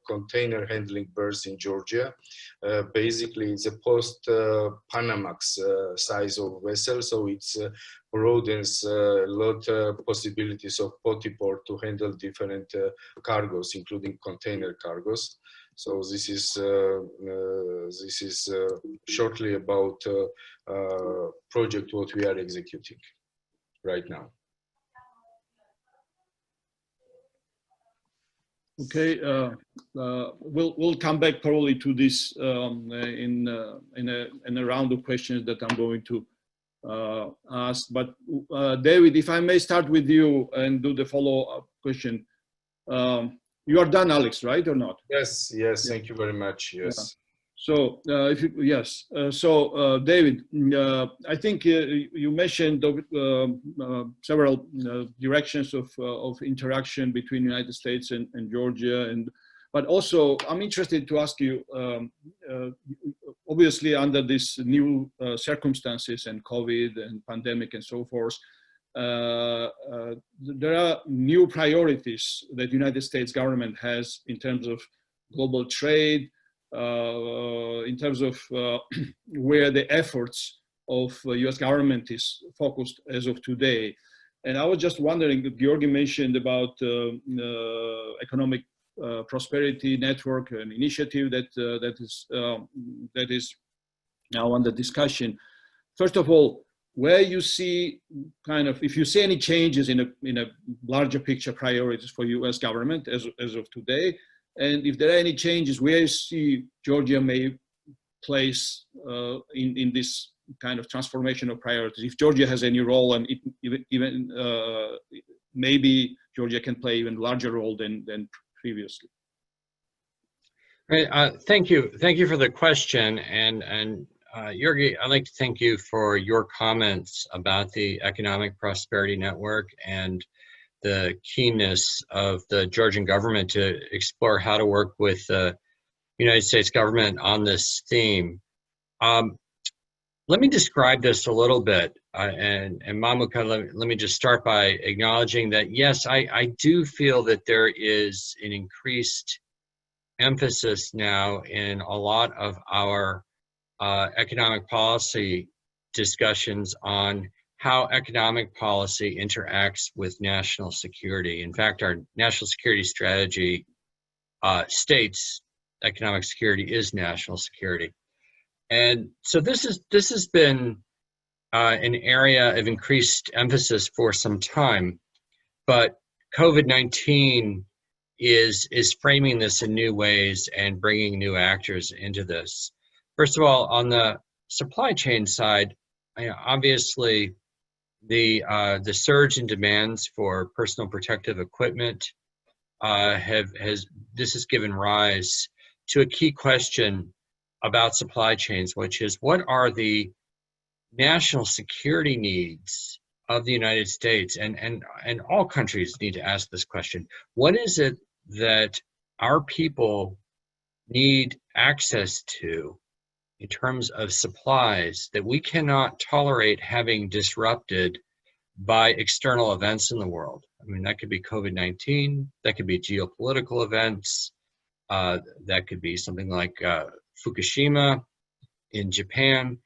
container handling berth in Georgia. Basically, it's a post-Panamax size of vessel, so it broadens a lot possibilities of Poti Port to handle different cargos, including container cargos. So this is shortly about project what we are executing right now.
Okay, we'll come back probably to this in a round of questions that I'm going to ask. But David, if I may start with you and do the follow-up question. You are done, Alex, right, or not?
Yes, yes. Thank you very much. Yes.
Yeah. So, David, I think you mentioned several directions of interaction between the United States and Georgia, but also I'm interested to ask you, obviously under these new circumstances and COVID and pandemic and so forth, there are new priorities that the United States government has in terms of global trade, in terms of where the efforts of US government is focused as of today. And I was just wondering, Georgi mentioned about economic prosperity network, an initiative that is now under discussion. First of all, where you see if you see any changes in a larger picture priorities for US government as of today, and if there are any changes, where you see Georgia may place in this kind of transformation of priorities, if Georgia has any role, and even maybe Georgia can play even larger role than previously.
Right. Thank you for the question, and Georgi, I'd like to thank you for your comments about the Economic Prosperity Network and the keenness of the Georgian government to explore how to work with the United States government on this theme. Let me describe this a little bit, and Mamuka, let me just start by acknowledging that, yes, I do feel that there is an increased emphasis now in a lot of our economic policy discussions on how economic policy interacts with national security. In fact, our national security strategy states economic security is national security. And so this has been an area of increased emphasis for some time, but COVID-19 is framing this in new ways and bringing new actors into this. First of all, on the supply chain side, obviously the surge in demands for personal protective equipment this has given rise to a key question about supply chains, which is, what are the national security needs of the United States? And all countries need to ask this question. What is it that our people need access to in terms of supplies that we cannot tolerate having disrupted by external events in the world. I mean, that could be COVID-19, that could be geopolitical events, that could be something like Fukushima in Japan.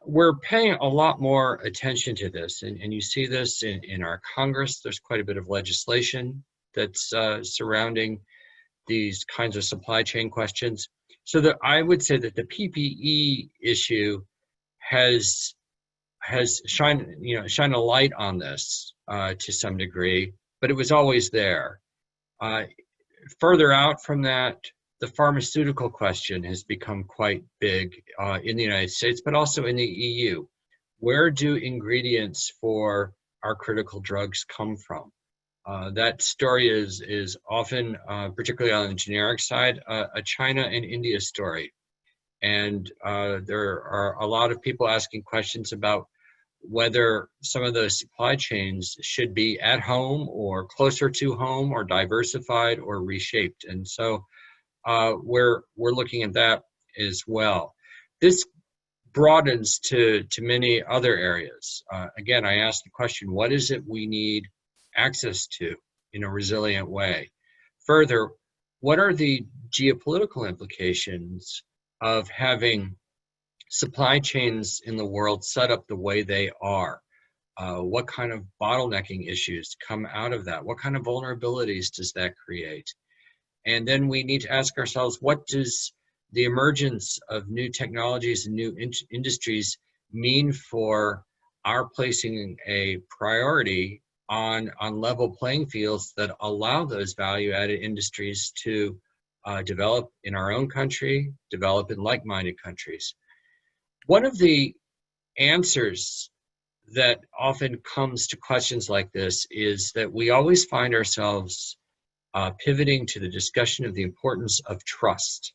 We're paying a lot more attention to this, and you see this in our Congress. There's quite a bit of legislation that's surrounding these kinds of supply chain questions. So that I would say that the PPE issue has shined a light on this to some degree, but it was always there. Further out from that, the pharmaceutical question has become quite big in the United States, but also in the EU. Where do ingredients for our critical drugs come from? That story is often, particularly on the generic side, a China and India story. And there are a lot of people asking questions about whether some of those supply chains should be at home or closer to home or diversified or reshaped. And so we're looking at that as well. This broadens to many other areas. Again, I asked the question, what is it we need access to in a resilient way? Further, what are the geopolitical implications of having supply chains in the world set up the way they are? What kind of bottlenecking issues come out of that? What kind of vulnerabilities does that create? And then we need to ask ourselves, what does the emergence of new technologies and new industries mean for our placing a priority on level playing fields that allow those value-added industries to develop in our own country, develop in like-minded countries? One of the answers that often comes to questions like this is that we always find ourselves pivoting to the discussion of the importance of trust.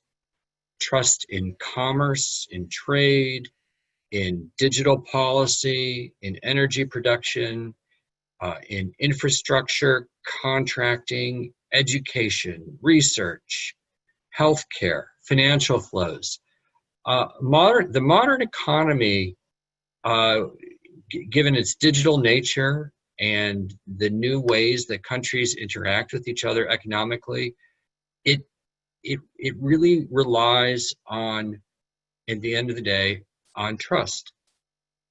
Trust in commerce, in trade, in digital policy, in energy production, in infrastructure, contracting, education, research, healthcare, financial flows. The modern economy, given its digital nature and the new ways that countries interact with each other economically, it really relies on, at the end of the day, on trust.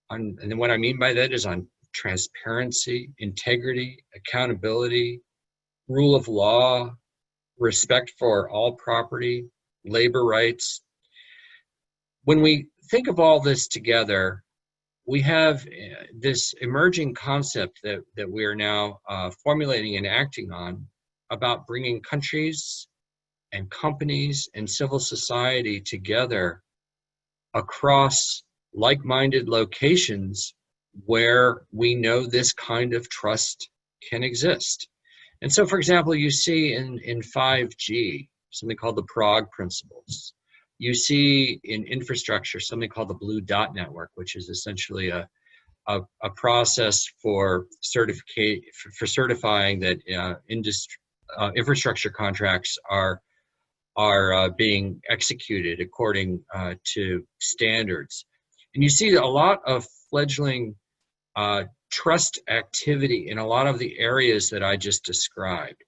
And then what I mean by that is on transparency, integrity, accountability, rule of law, respect for all property, labor rights. When we think of all this together, we have this emerging concept that we are now formulating and acting on about bringing countries and companies and civil society together across like-minded locations where we know this kind of trust can exist. And so, for example, you see in 5G, something called the Prague Principles. You see in infrastructure, something called the Blue Dot Network, which is essentially a process for certifying that infrastructure contracts are being executed according to standards. And you see a lot of fledgling trust activity in a lot of the areas that I just described.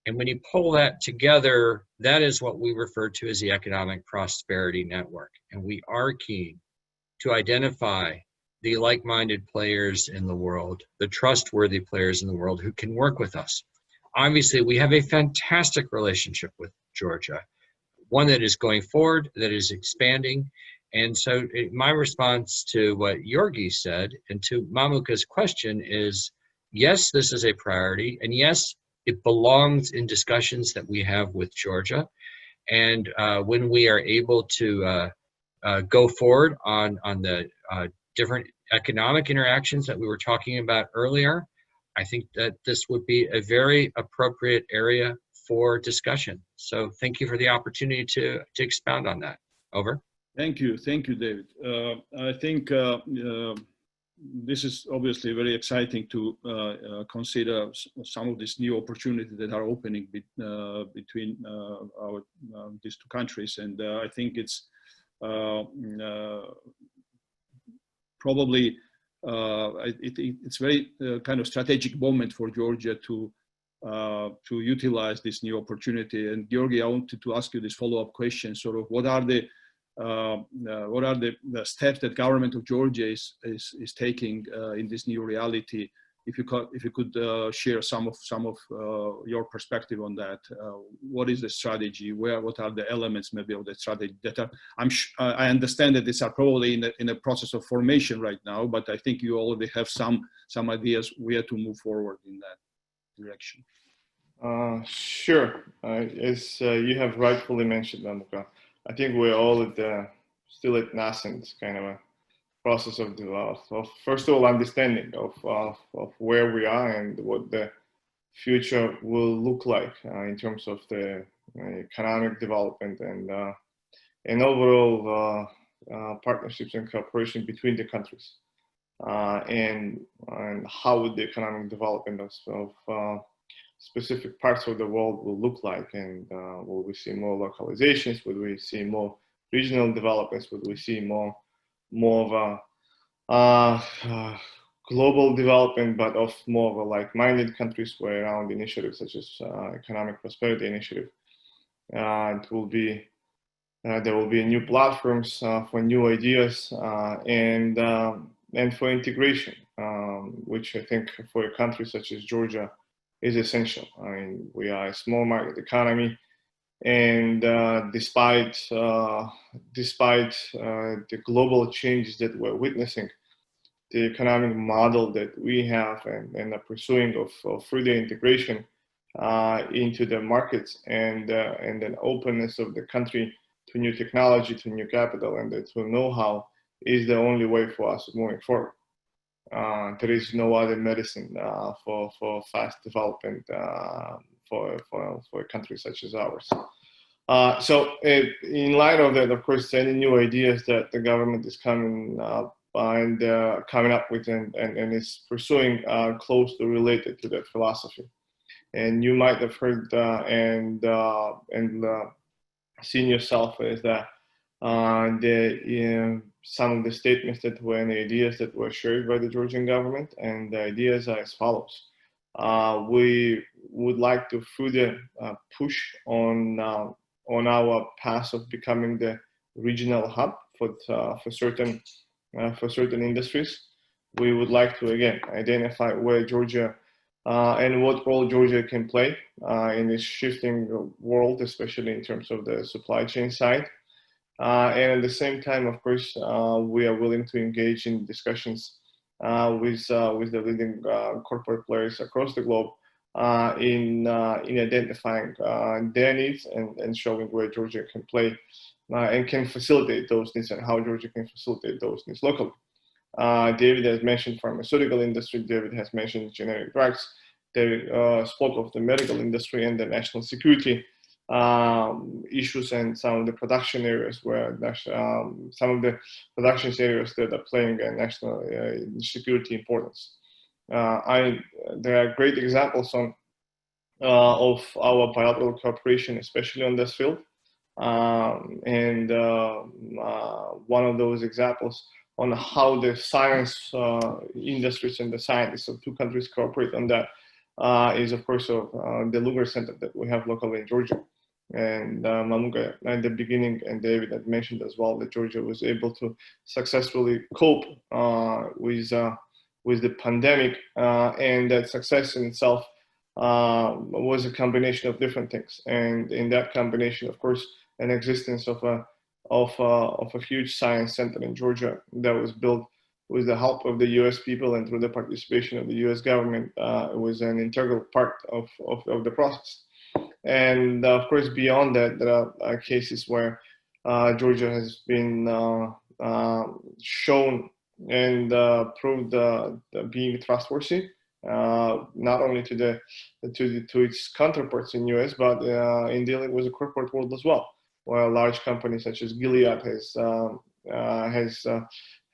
And when you pull that together, that is what we refer to as the economic prosperity network. And we are keen to identify the like-minded players in the world, the trustworthy players in the world who can work with us. Obviously, we have a fantastic relationship with Georgia, one that is going forward, that is expanding. And so my response to what Yorgi said and to Mamuka's question is, yes, this is a priority. And yes, it belongs in discussions that we have with Georgia. And when we are able to go forward on the different economic interactions that we were talking about earlier, I think that this would be a very appropriate area for discussion. So thank you for the opportunity to expound on that. Over.
Thank you, David. I think this is obviously very exciting to consider some of these new opportunities that are opening between these two countries, and I think it's probably it's very kind of strategic moment for Georgia to utilize this new opportunity. And Georgi, I wanted to ask you this follow-up question: sort of, what are the steps that government of Georgia is taking in this new reality? If you could share some of your perspective on that, what is the strategy? What are the elements maybe of the strategy that are, I understand that these are probably in a process of formation right now, but I think you already have some ideas where to move forward in that direction.
Sure. As you have rightfully mentioned, Mamuka, I think we're all still at nascent kind of a process of first of all understanding of where we are and what the future will look like in terms of the economic development and overall partnerships and cooperation between the countries, and how would the economic development of specific parts of the world will look like, and will we see more localizations? Will we see more regional developments? Will we see more of a global development, but of more of a like-minded countries where around initiatives such as economic prosperity initiative? It will be there will be new platforms for new ideas and for integration, which I think for a country such as Georgia is essential. I mean, we are a small market economy, and despite the global changes that we're witnessing, the economic model that we have and are pursuing of further integration into the markets and an openness of the country to new technology, to new capital, and to know-how is the only way for us moving forward. There is no other medicine for fast development for a country such as ours. So in light of that, of course, any new ideas that the government is coming up with and is pursuing are closely related to that philosophy. And you might have heard and seen yourself is that some of the statements that were and the ideas that were shared by the Georgian government, and the ideas are as follows. We would like to further push on our path of becoming the regional hub for certain industries. We would like to again identify where Georgia and what role Georgia can play in this shifting world, especially in terms of the supply chain side. And at the same time, of course, we are willing to engage in discussions with the leading corporate players across the globe in identifying their needs and showing where Georgia can play and can facilitate those needs, and how Georgia can facilitate those needs locally. David has mentioned pharmaceutical industry. David has mentioned generic drugs. David spoke of the medical industry and the national security issues and some of the production areas where some of the production areas that are playing a national security importance. There are great examples of our bilateral cooperation, especially on this field. And one of those examples on how the science industries and the scientists of two countries cooperate on that is, of course, the Lugar Center that we have locally in Georgia. And Mamuka at the beginning, and David had mentioned as well, that Georgia was able to successfully cope with the pandemic, and that success in itself was a combination of different things. And in that combination, of course, an existence of a huge science center in Georgia that was built with the help of the U.S. people and through the participation of the U.S. government was an integral part of the process. And of course, beyond that, there are cases where Georgia has been shown and proved being trustworthy, not only to its counterparts in U.S., but in dealing with the corporate world as well, where a large company such as Gilead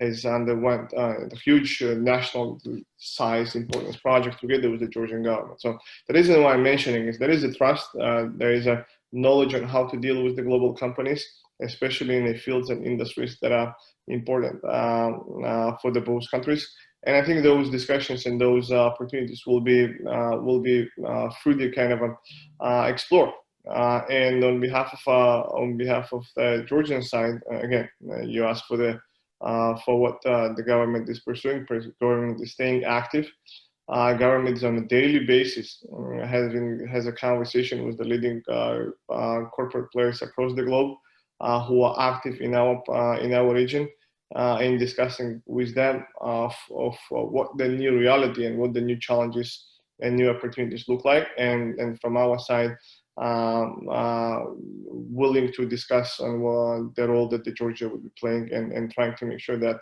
has underwent a huge national size importance project together with the Georgian government. So the reason why I'm mentioning is there is a trust, there is a knowledge on how to deal with the global companies, especially in the fields and industries that are important for the both countries. And I think those discussions and those opportunities will be further kind of explored. And on behalf of the Georgian side, again, you asked for what the government is pursuing. Government is staying active. Government is on a daily basis has a conversation with the leading corporate players across the globe who are active in our region, in discussing with them of what the new reality and what the new challenges and new opportunities look like, and from our side, willing to discuss on the role that Georgia will be playing, and trying to make sure that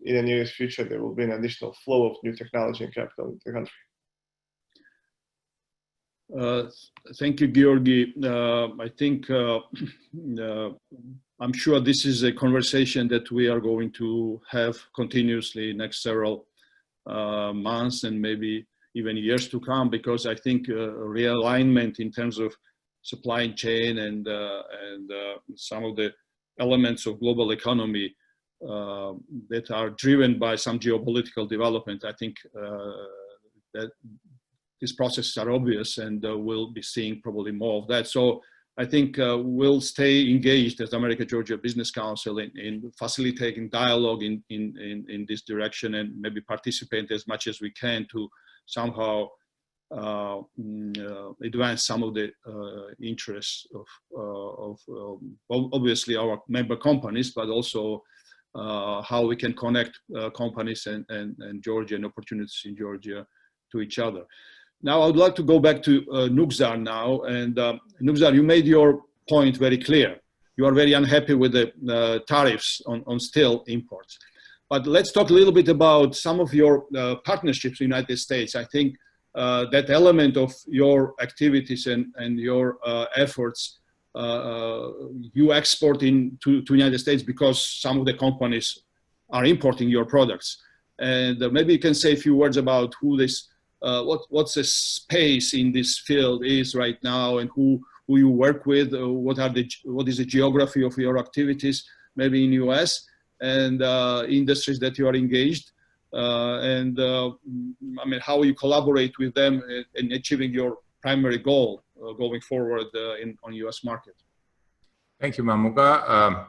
in the nearest future there will be an additional flow of new technology and capital into the country.
Thank you, Georgi. I think I'm sure this is a conversation that we are going to have continuously next several months and maybe even years to come, because I think realignment in terms of supply chain and some of the elements of global economy that are driven by some geopolitical development, I think that these processes are obvious, and we'll be seeing probably more of that. So I think we'll stay engaged as America-Georgia Business Council in facilitating dialogue in this direction, and maybe participate as much as we can to somehow advance some of the interests of obviously our member companies, but also how we can connect companies and Georgia and opportunities in Georgia to each other. Now, I would like to go back to Nugzar now. And Nugzar, you made your point very clear. You are very unhappy with the tariffs on steel imports. But let's talk a little bit about some of your partnerships in the United States. I think that element of your activities and your efforts, you export to the United States because some of the companies are importing your products. And maybe you can say a few words about who this what's the space in this field is right now, and who you work with, what is the geography of your activities, maybe in US, and industries that you are engaged, and I mean, how you collaborate with them in achieving your primary goal going forward on US market.
Thank you, Mamuka.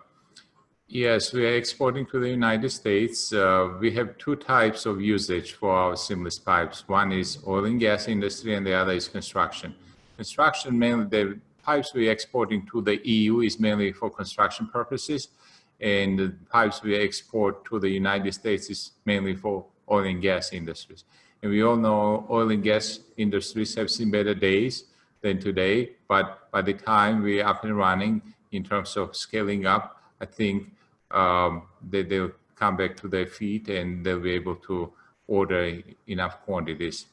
Yes, we are exporting to the United States. We have two types of usage for our seamless pipes. One is oil and gas industry, and the other is construction. Construction, mainly the pipes we are exporting to the EU is mainly for construction purposes, and the pipes we export to the United States is mainly for oil and gas industries. And we all know oil and gas industries have seen better days than today, but by the time we are up and running in terms of scaling up, I think they'll come back to their feet, and they'll be able to order enough quantities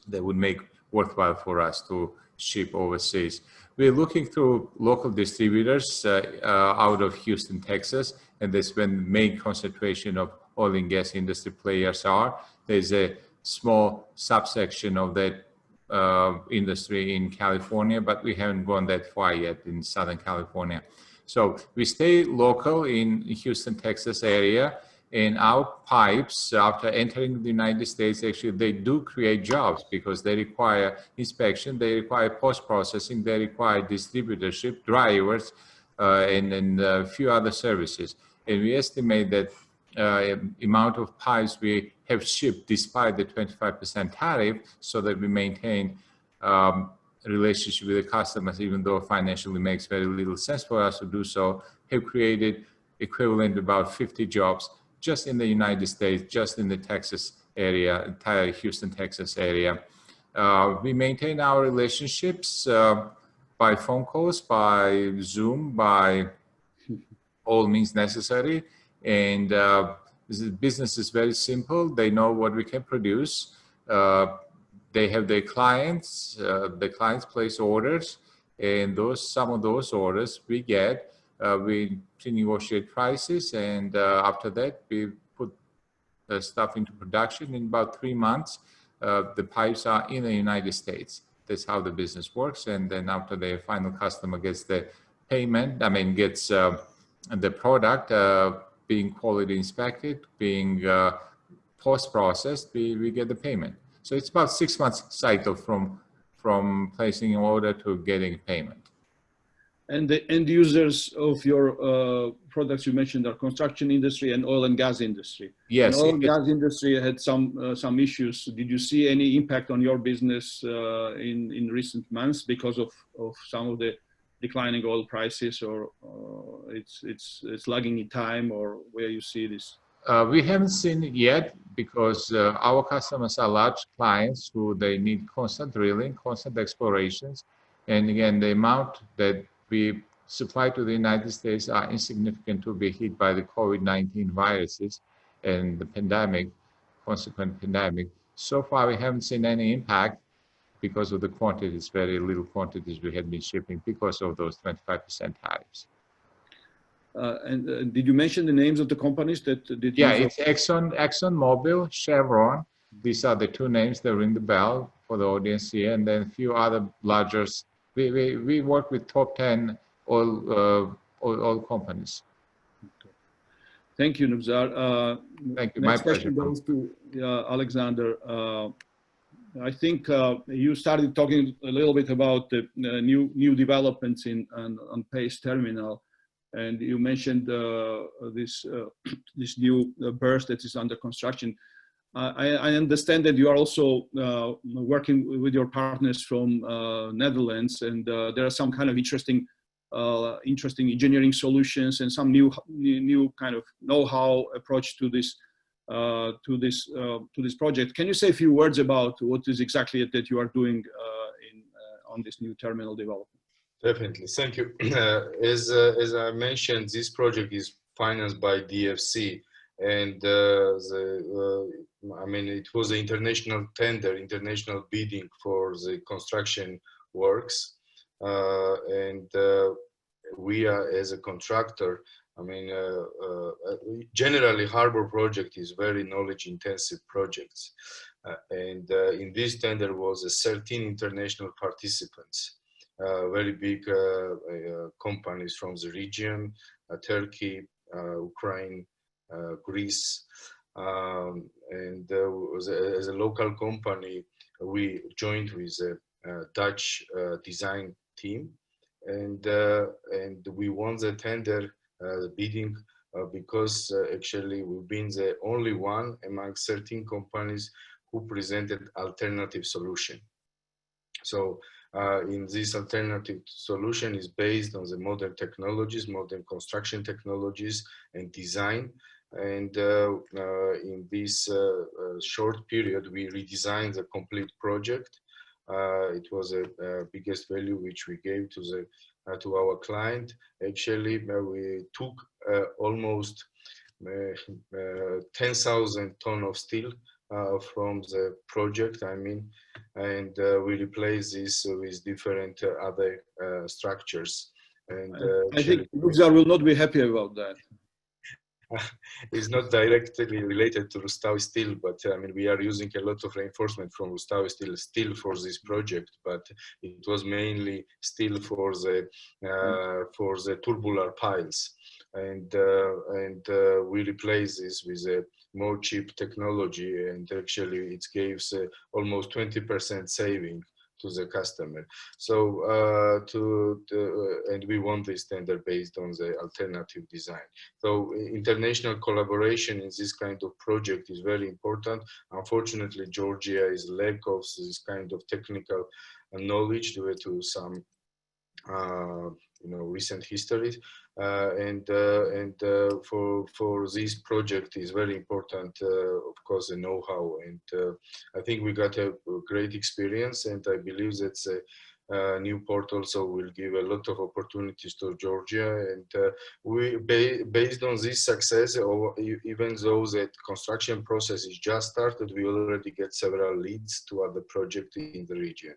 that would make worthwhile for us to ship overseas. We're looking through local distributors out of Houston, Texas, and that's when the main concentration of oil and gas industry players are. There's a small subsection of that industry in California, but we haven't gone that far yet in Southern California. So we stay local in Houston, Texas area, and our pipes, after entering the United States, actually they do create jobs because they require inspection, they require post-processing, they require distributorship, drivers, and a few other services. And we estimate that amount of pipes we have shipped despite the 25% tariff, so that we maintain relationship with the customers, even though financially makes very little sense for us to do so, have created equivalent to about 50 jobs just in the United States, just in the Texas area, entire Houston, Texas area. We maintain our relationships by phone calls, by Zoom, by all means necessary. And business is very simple. They know what we can produce. They have their clients, the clients place orders, and some of those orders we get, we negotiate prices, and after that we put stuff into production. In about 3 months, the pipes are in the United States. That's how the business works, and then after the final customer gets the payment, I mean, gets the product being quality inspected, being post-processed, we get the payment. So it's about 6 months cycle from placing an order to getting payment.
And the end users of your products you mentioned are construction industry and oil and gas industry.
Yes.
And oil and gas industry had some issues. Did you see any impact on your business in recent months because of some of the declining oil prices, or it's lagging in time, or where you see this?
We haven't seen it yet because our customers are large clients who they need constant drilling, constant explorations. And again, the amount that we supply to the United States are insignificant to be hit by the COVID-19 viruses and the pandemic, consequent pandemic. So far, we haven't seen any impact because of the quantities, very little quantities we had been shipping because of those 25% tariffs.
And did you mention the names of the companies that did?
Yeah, it's ExxonMobil, Chevron. These are the two names that ring the bell for the audience here, and then a few other larger. We work with top 10 oil companies.
Okay. Thank you, Nubzar.
Thank you.
Next
My pleasure.
question goes to Alexander. I think you started talking a little bit about the new developments on PACE terminal, and you mentioned this new berth that is under construction. I understand that you are also working with your partners from Netherlands, and there are some kind of interesting engineering solutions and some new kind of know-how approach to this project. Can you say a few words about what is exactly that you are doing on this new terminal development?
Definitely, thank you. As I mentioned, this project is financed by DFC, and I mean, it was an international tender, international bidding for the construction works, and we are, as a contractor, I mean, generally harbor project is very knowledge intensive projects, and in this tender was 13 international participants, very big companies from the region, Turkey, Ukraine, Greece, and as a local company, we joined with a Dutch design team, and we won the tender bidding because actually we've been the only one among 13 companies who presented alternative solution. So in this alternative solution is based on the modern technologies, modern construction technologies and design. And in this short period, we redesigned the complete project. It was a biggest value which we gave to our client. Actually, we took almost 10,000 tons of steel from the project, I mean, and we replace this with different other structures. And
I think Nubzar will not be happy about that.
It's not directly related to Rustavi steel, but I mean, we are using a lot of reinforcement from Rustavi steel for this project, but it was mainly steel for the tubular piles, and we replace this with a more cheap technology, and actually it gives almost 20% saving to the customer. So and we won this tender based on the alternative design. So international collaboration in this kind of project is very important. Unfortunately, Georgia is lack of this kind of technical knowledge due to some recent history, and for this project is very important, of course, the know-how, and I think we got a great experience, and I believe that the new port also will give a lot of opportunities to Georgia, and we based on this success, or even though that construction process is just started, we already get several leads to other projects in the region.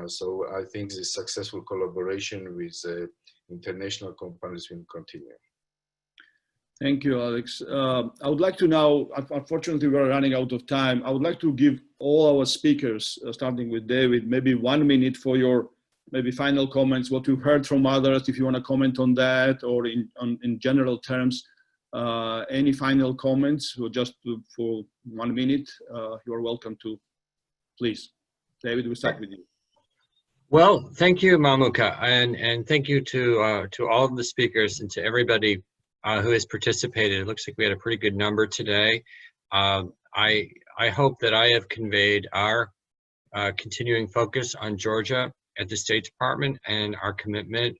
So I think the successful collaboration with international companies will continue.
Thank you, Alex. I would like to now, unfortunately, we're running out of time. I would like to give all our speakers, starting with David, maybe 1 minute for your maybe final comments, what you've heard from others, if you want to comment on that, or in general terms, any final comments, or just for 1 minute, you're welcome to. Please, David, we'll start with you.
Well, thank you, Mamuka, and thank you to all of the speakers and to everybody who has participated. It looks like we had a pretty good number today. I hope that I have conveyed our continuing focus on Georgia at the State Department and our commitment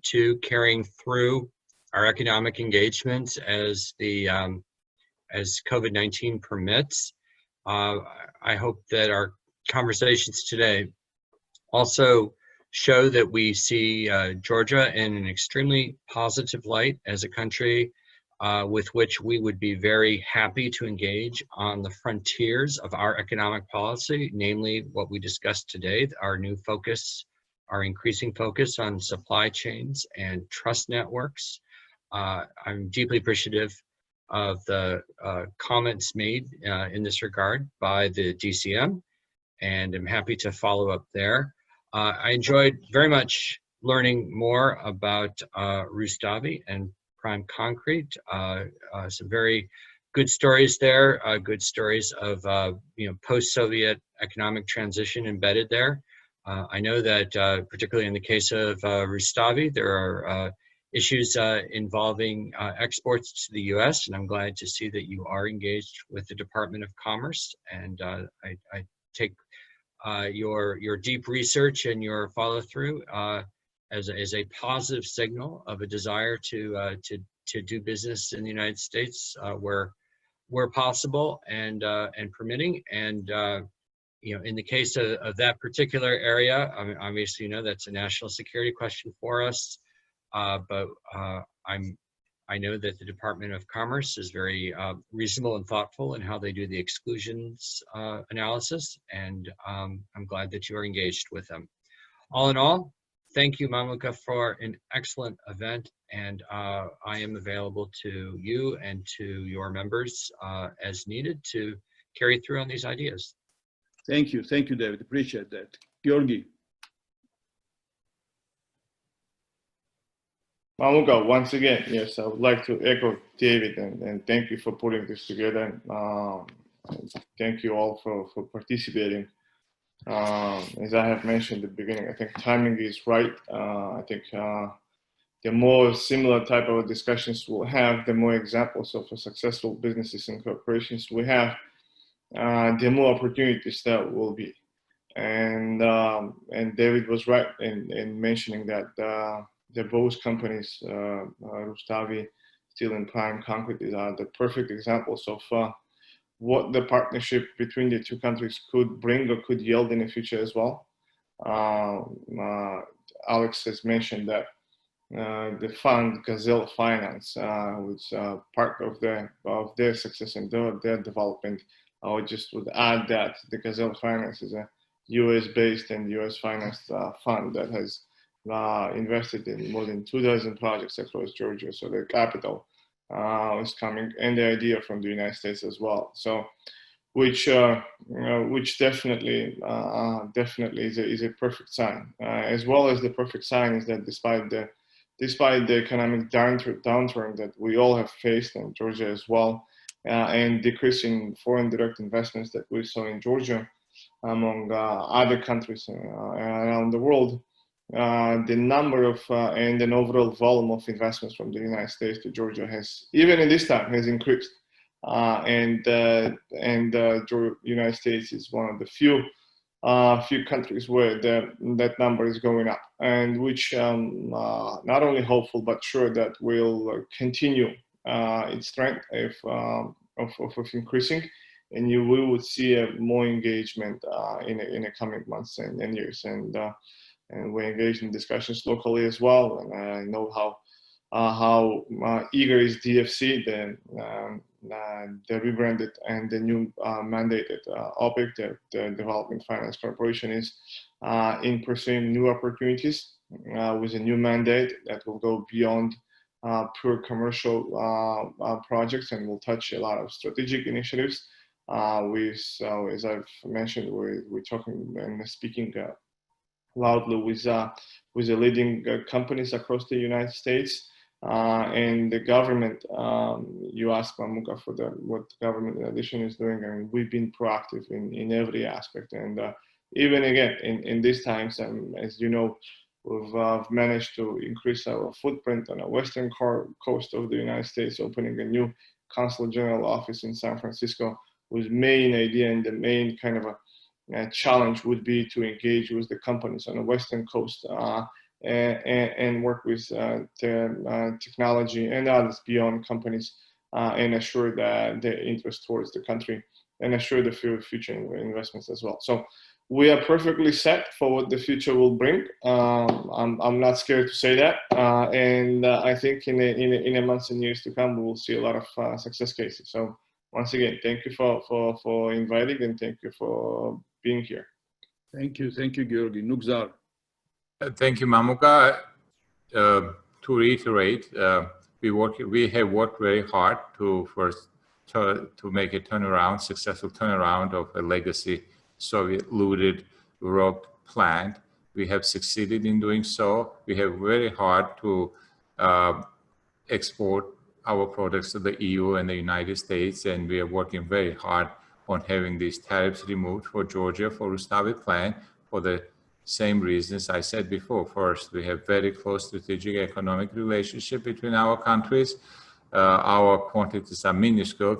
to carrying through our economic engagements as as COVID-19 permits. I hope that our conversations today also show that we see Georgia in an extremely positive light as a country with which we would be very happy to engage on the frontiers of our economic policy, namely what we discussed today, our new focus, our increasing focus on supply chains and trust networks. I'm deeply appreciative of the comments made in this regard by the DCM, and I'm happy to follow up there. I enjoyed very much learning more about Rustavi and Prime Concrete. Some very good stories there, good stories of post-Soviet economic transition embedded there. I know that particularly in the case of Rustavi, there are issues involving exports to the US, and I'm glad to see that you are engaged with the Department of Commerce, and I take your deep research and your follow through as a positive signal of a desire to do business in the United States where possible and permitting. And in the case of that particular area, I mean, obviously that's a national security question for us. But I know that the Department of Commerce is very reasonable and thoughtful in how they do the exclusions analysis, and I'm glad that you are engaged with them. All in all, thank you, Mamuka, for an excellent event, and I am available to you and to your members as needed to carry through on these ideas.
Thank you, David. Appreciate that. Georgi.
Mamuka, once again, yes, I would like to echo David and thank you for putting this together. Thank you all for participating. As I have mentioned at the beginning, I think timing is right. I think the more similar type of discussions we'll have, the more examples of successful businesses and corporations we have, the more opportunities that will be. And David was right in mentioning that both companies, Rustavi Steel and Prime Concrete, are the perfect examples of what the partnership between the two countries could bring or could yield in the future as well. Alex has mentioned that the fund Gazelle Finance was part of their success and their development. I would add that the Gazelle Finance is a US-based and US-financed fund that has invested in more than 2,000 projects across Georgia. So the capital is coming, and the idea from the United States as well. So, which definitely is a perfect sign. As well as the perfect sign is that despite the economic downturn that we all have faced in Georgia as well, and decreasing foreign direct investments that we saw in Georgia among other countries around the world, the number of and an overall volume of investments from the United States to Georgia has, even in this time, has increased. And the United States is one of the few countries where that number is going up, and which not only hopeful but sure that will continue its strength of increasing, and we would see more engagement in the coming months and years. And we're engaged in discussions locally as well. And I know how eager is DFC, the rebranded and the new mandated OPIC, the Development Finance Corporation, is in pursuing new opportunities with a new mandate that will go beyond pure commercial projects and will touch a lot of strategic initiatives. As I've mentioned, we're talking and speaking loudly with the leading companies across the United States. And the government, you asked Mamuka for what the government in addition is doing, and we've been proactive in every aspect. And even again, in these times, as you know, we've managed to increase our footprint on the western coast of the United States, opening a new Consul General office in San Francisco, whose main idea and the main kind of a challenge would be to engage with the companies on the western coast and work with technology and others beyond companies and assure that their interest towards the country and assure the future investments as well. So we are perfectly set for what the future will bring. I'm not scared to say that. And I think in the months and years to come, we will see a lot of success cases. So once again, thank you for inviting, and thank you for being here.
Thank you, Georgi. Nugzar.
Thank you, Mamuka. To reiterate, we have worked very hard to make a turnaround, successful turnaround of a legacy Soviet-looted rogue plant. We have succeeded in doing so. We have very hard to export our products to the EU and the United States, and we are working very hard on having these tariffs removed for Georgia, for Rustavi plant, for the same reasons I said before. First, we have very close strategic economic relationship between our countries. Our quantities are minuscule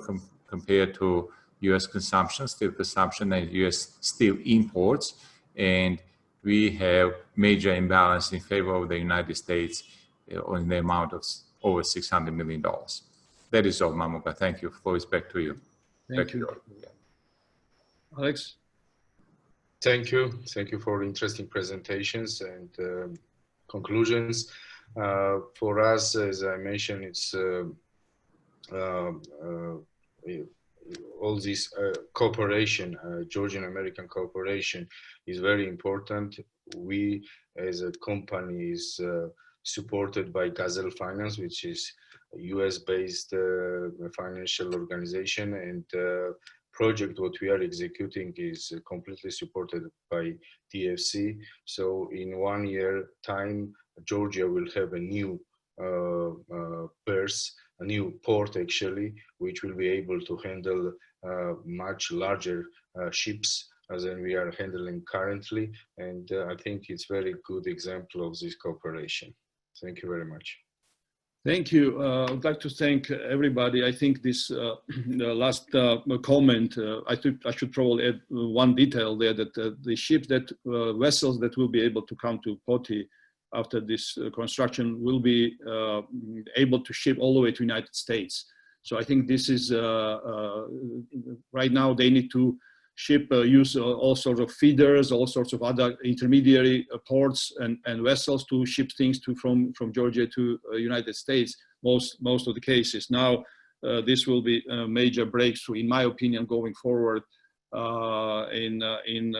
compared to U.S. consumption, steel consumption, and U.S. steel imports. And we have major imbalance in favor of the United States in the amount of over $600 million. That is all, Mamuka. Thank you. Floor is back to you.
Thank you. Alex?
Thank you. Thank you for interesting presentations and conclusions. For us, as I mentioned, it's all this cooperation, Georgian-American cooperation is very important. We, as a company, is supported by Gazelle Finance, which is a US-based financial organization, and project what we are executing is completely supported by DFC. So in 1 year time, Georgia will have a new berth, a new port actually, which will be able to handle much larger ships than we are handling currently. And I think it's very good example of this cooperation. Thank you very much.
Thank you. I'd like to thank everybody. I think this the last comment, I should probably add one detail there, that the ships vessels that will be able to come to Poti after this construction will be able to ship all the way to United States. So I think this is, right now they need to use all sorts of feeders, all sorts of other intermediary ports and vessels to ship things from Georgia to United States, most of the cases. Now, this will be a major breakthrough, in my opinion, going forward in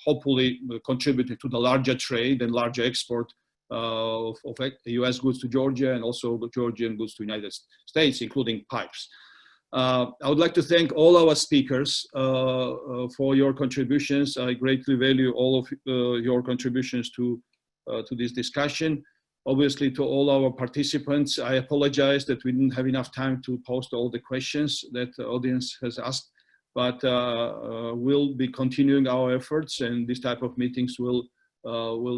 hopefully contributing to the larger trade and larger export of US goods to Georgia and also the Georgian goods to United States, including pipes. I would like to thank all our speakers for your contributions. I greatly value all of your contributions to this discussion. Obviously, to all our participants, I apologize that we didn't have enough time to post all the questions that the audience has asked, but we'll be continuing our efforts, and this type of meetings will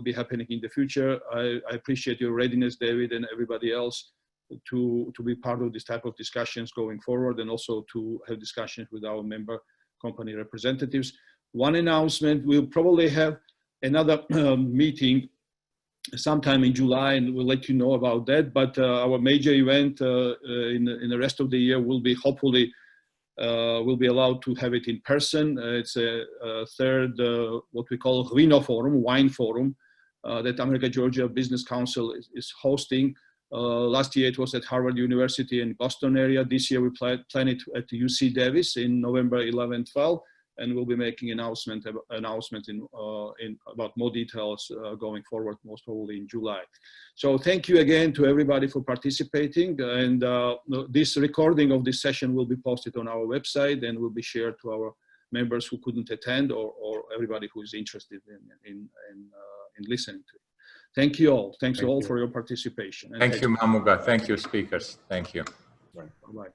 be happening in the future. I appreciate your readiness, David, and everybody else to be part of this type of discussions going forward, and also to have discussions with our member company representatives. One announcement, we'll probably have another meeting sometime in July, and we'll let you know about that. But our major event in the rest of the year will be, hopefully, we'll be allowed to have it in person. It's a third, what we call Vino Forum, Wine Forum, that America Georgia Business Council is hosting. Last year it was at Harvard University in Boston area. This year we plan it at UC Davis in November 11, 12, and we'll be making announcement in about more details going forward, most probably in July. So thank you again to everybody for participating, and this recording of this session will be posted on our website and will be shared to our members who couldn't attend, or everybody who is interested in and listening to it. Thank you all. Thanks
Thank
all
you.
for your participation.
Thank you, Mamuga. Thank you, speakers. Thank you.
Bye-bye.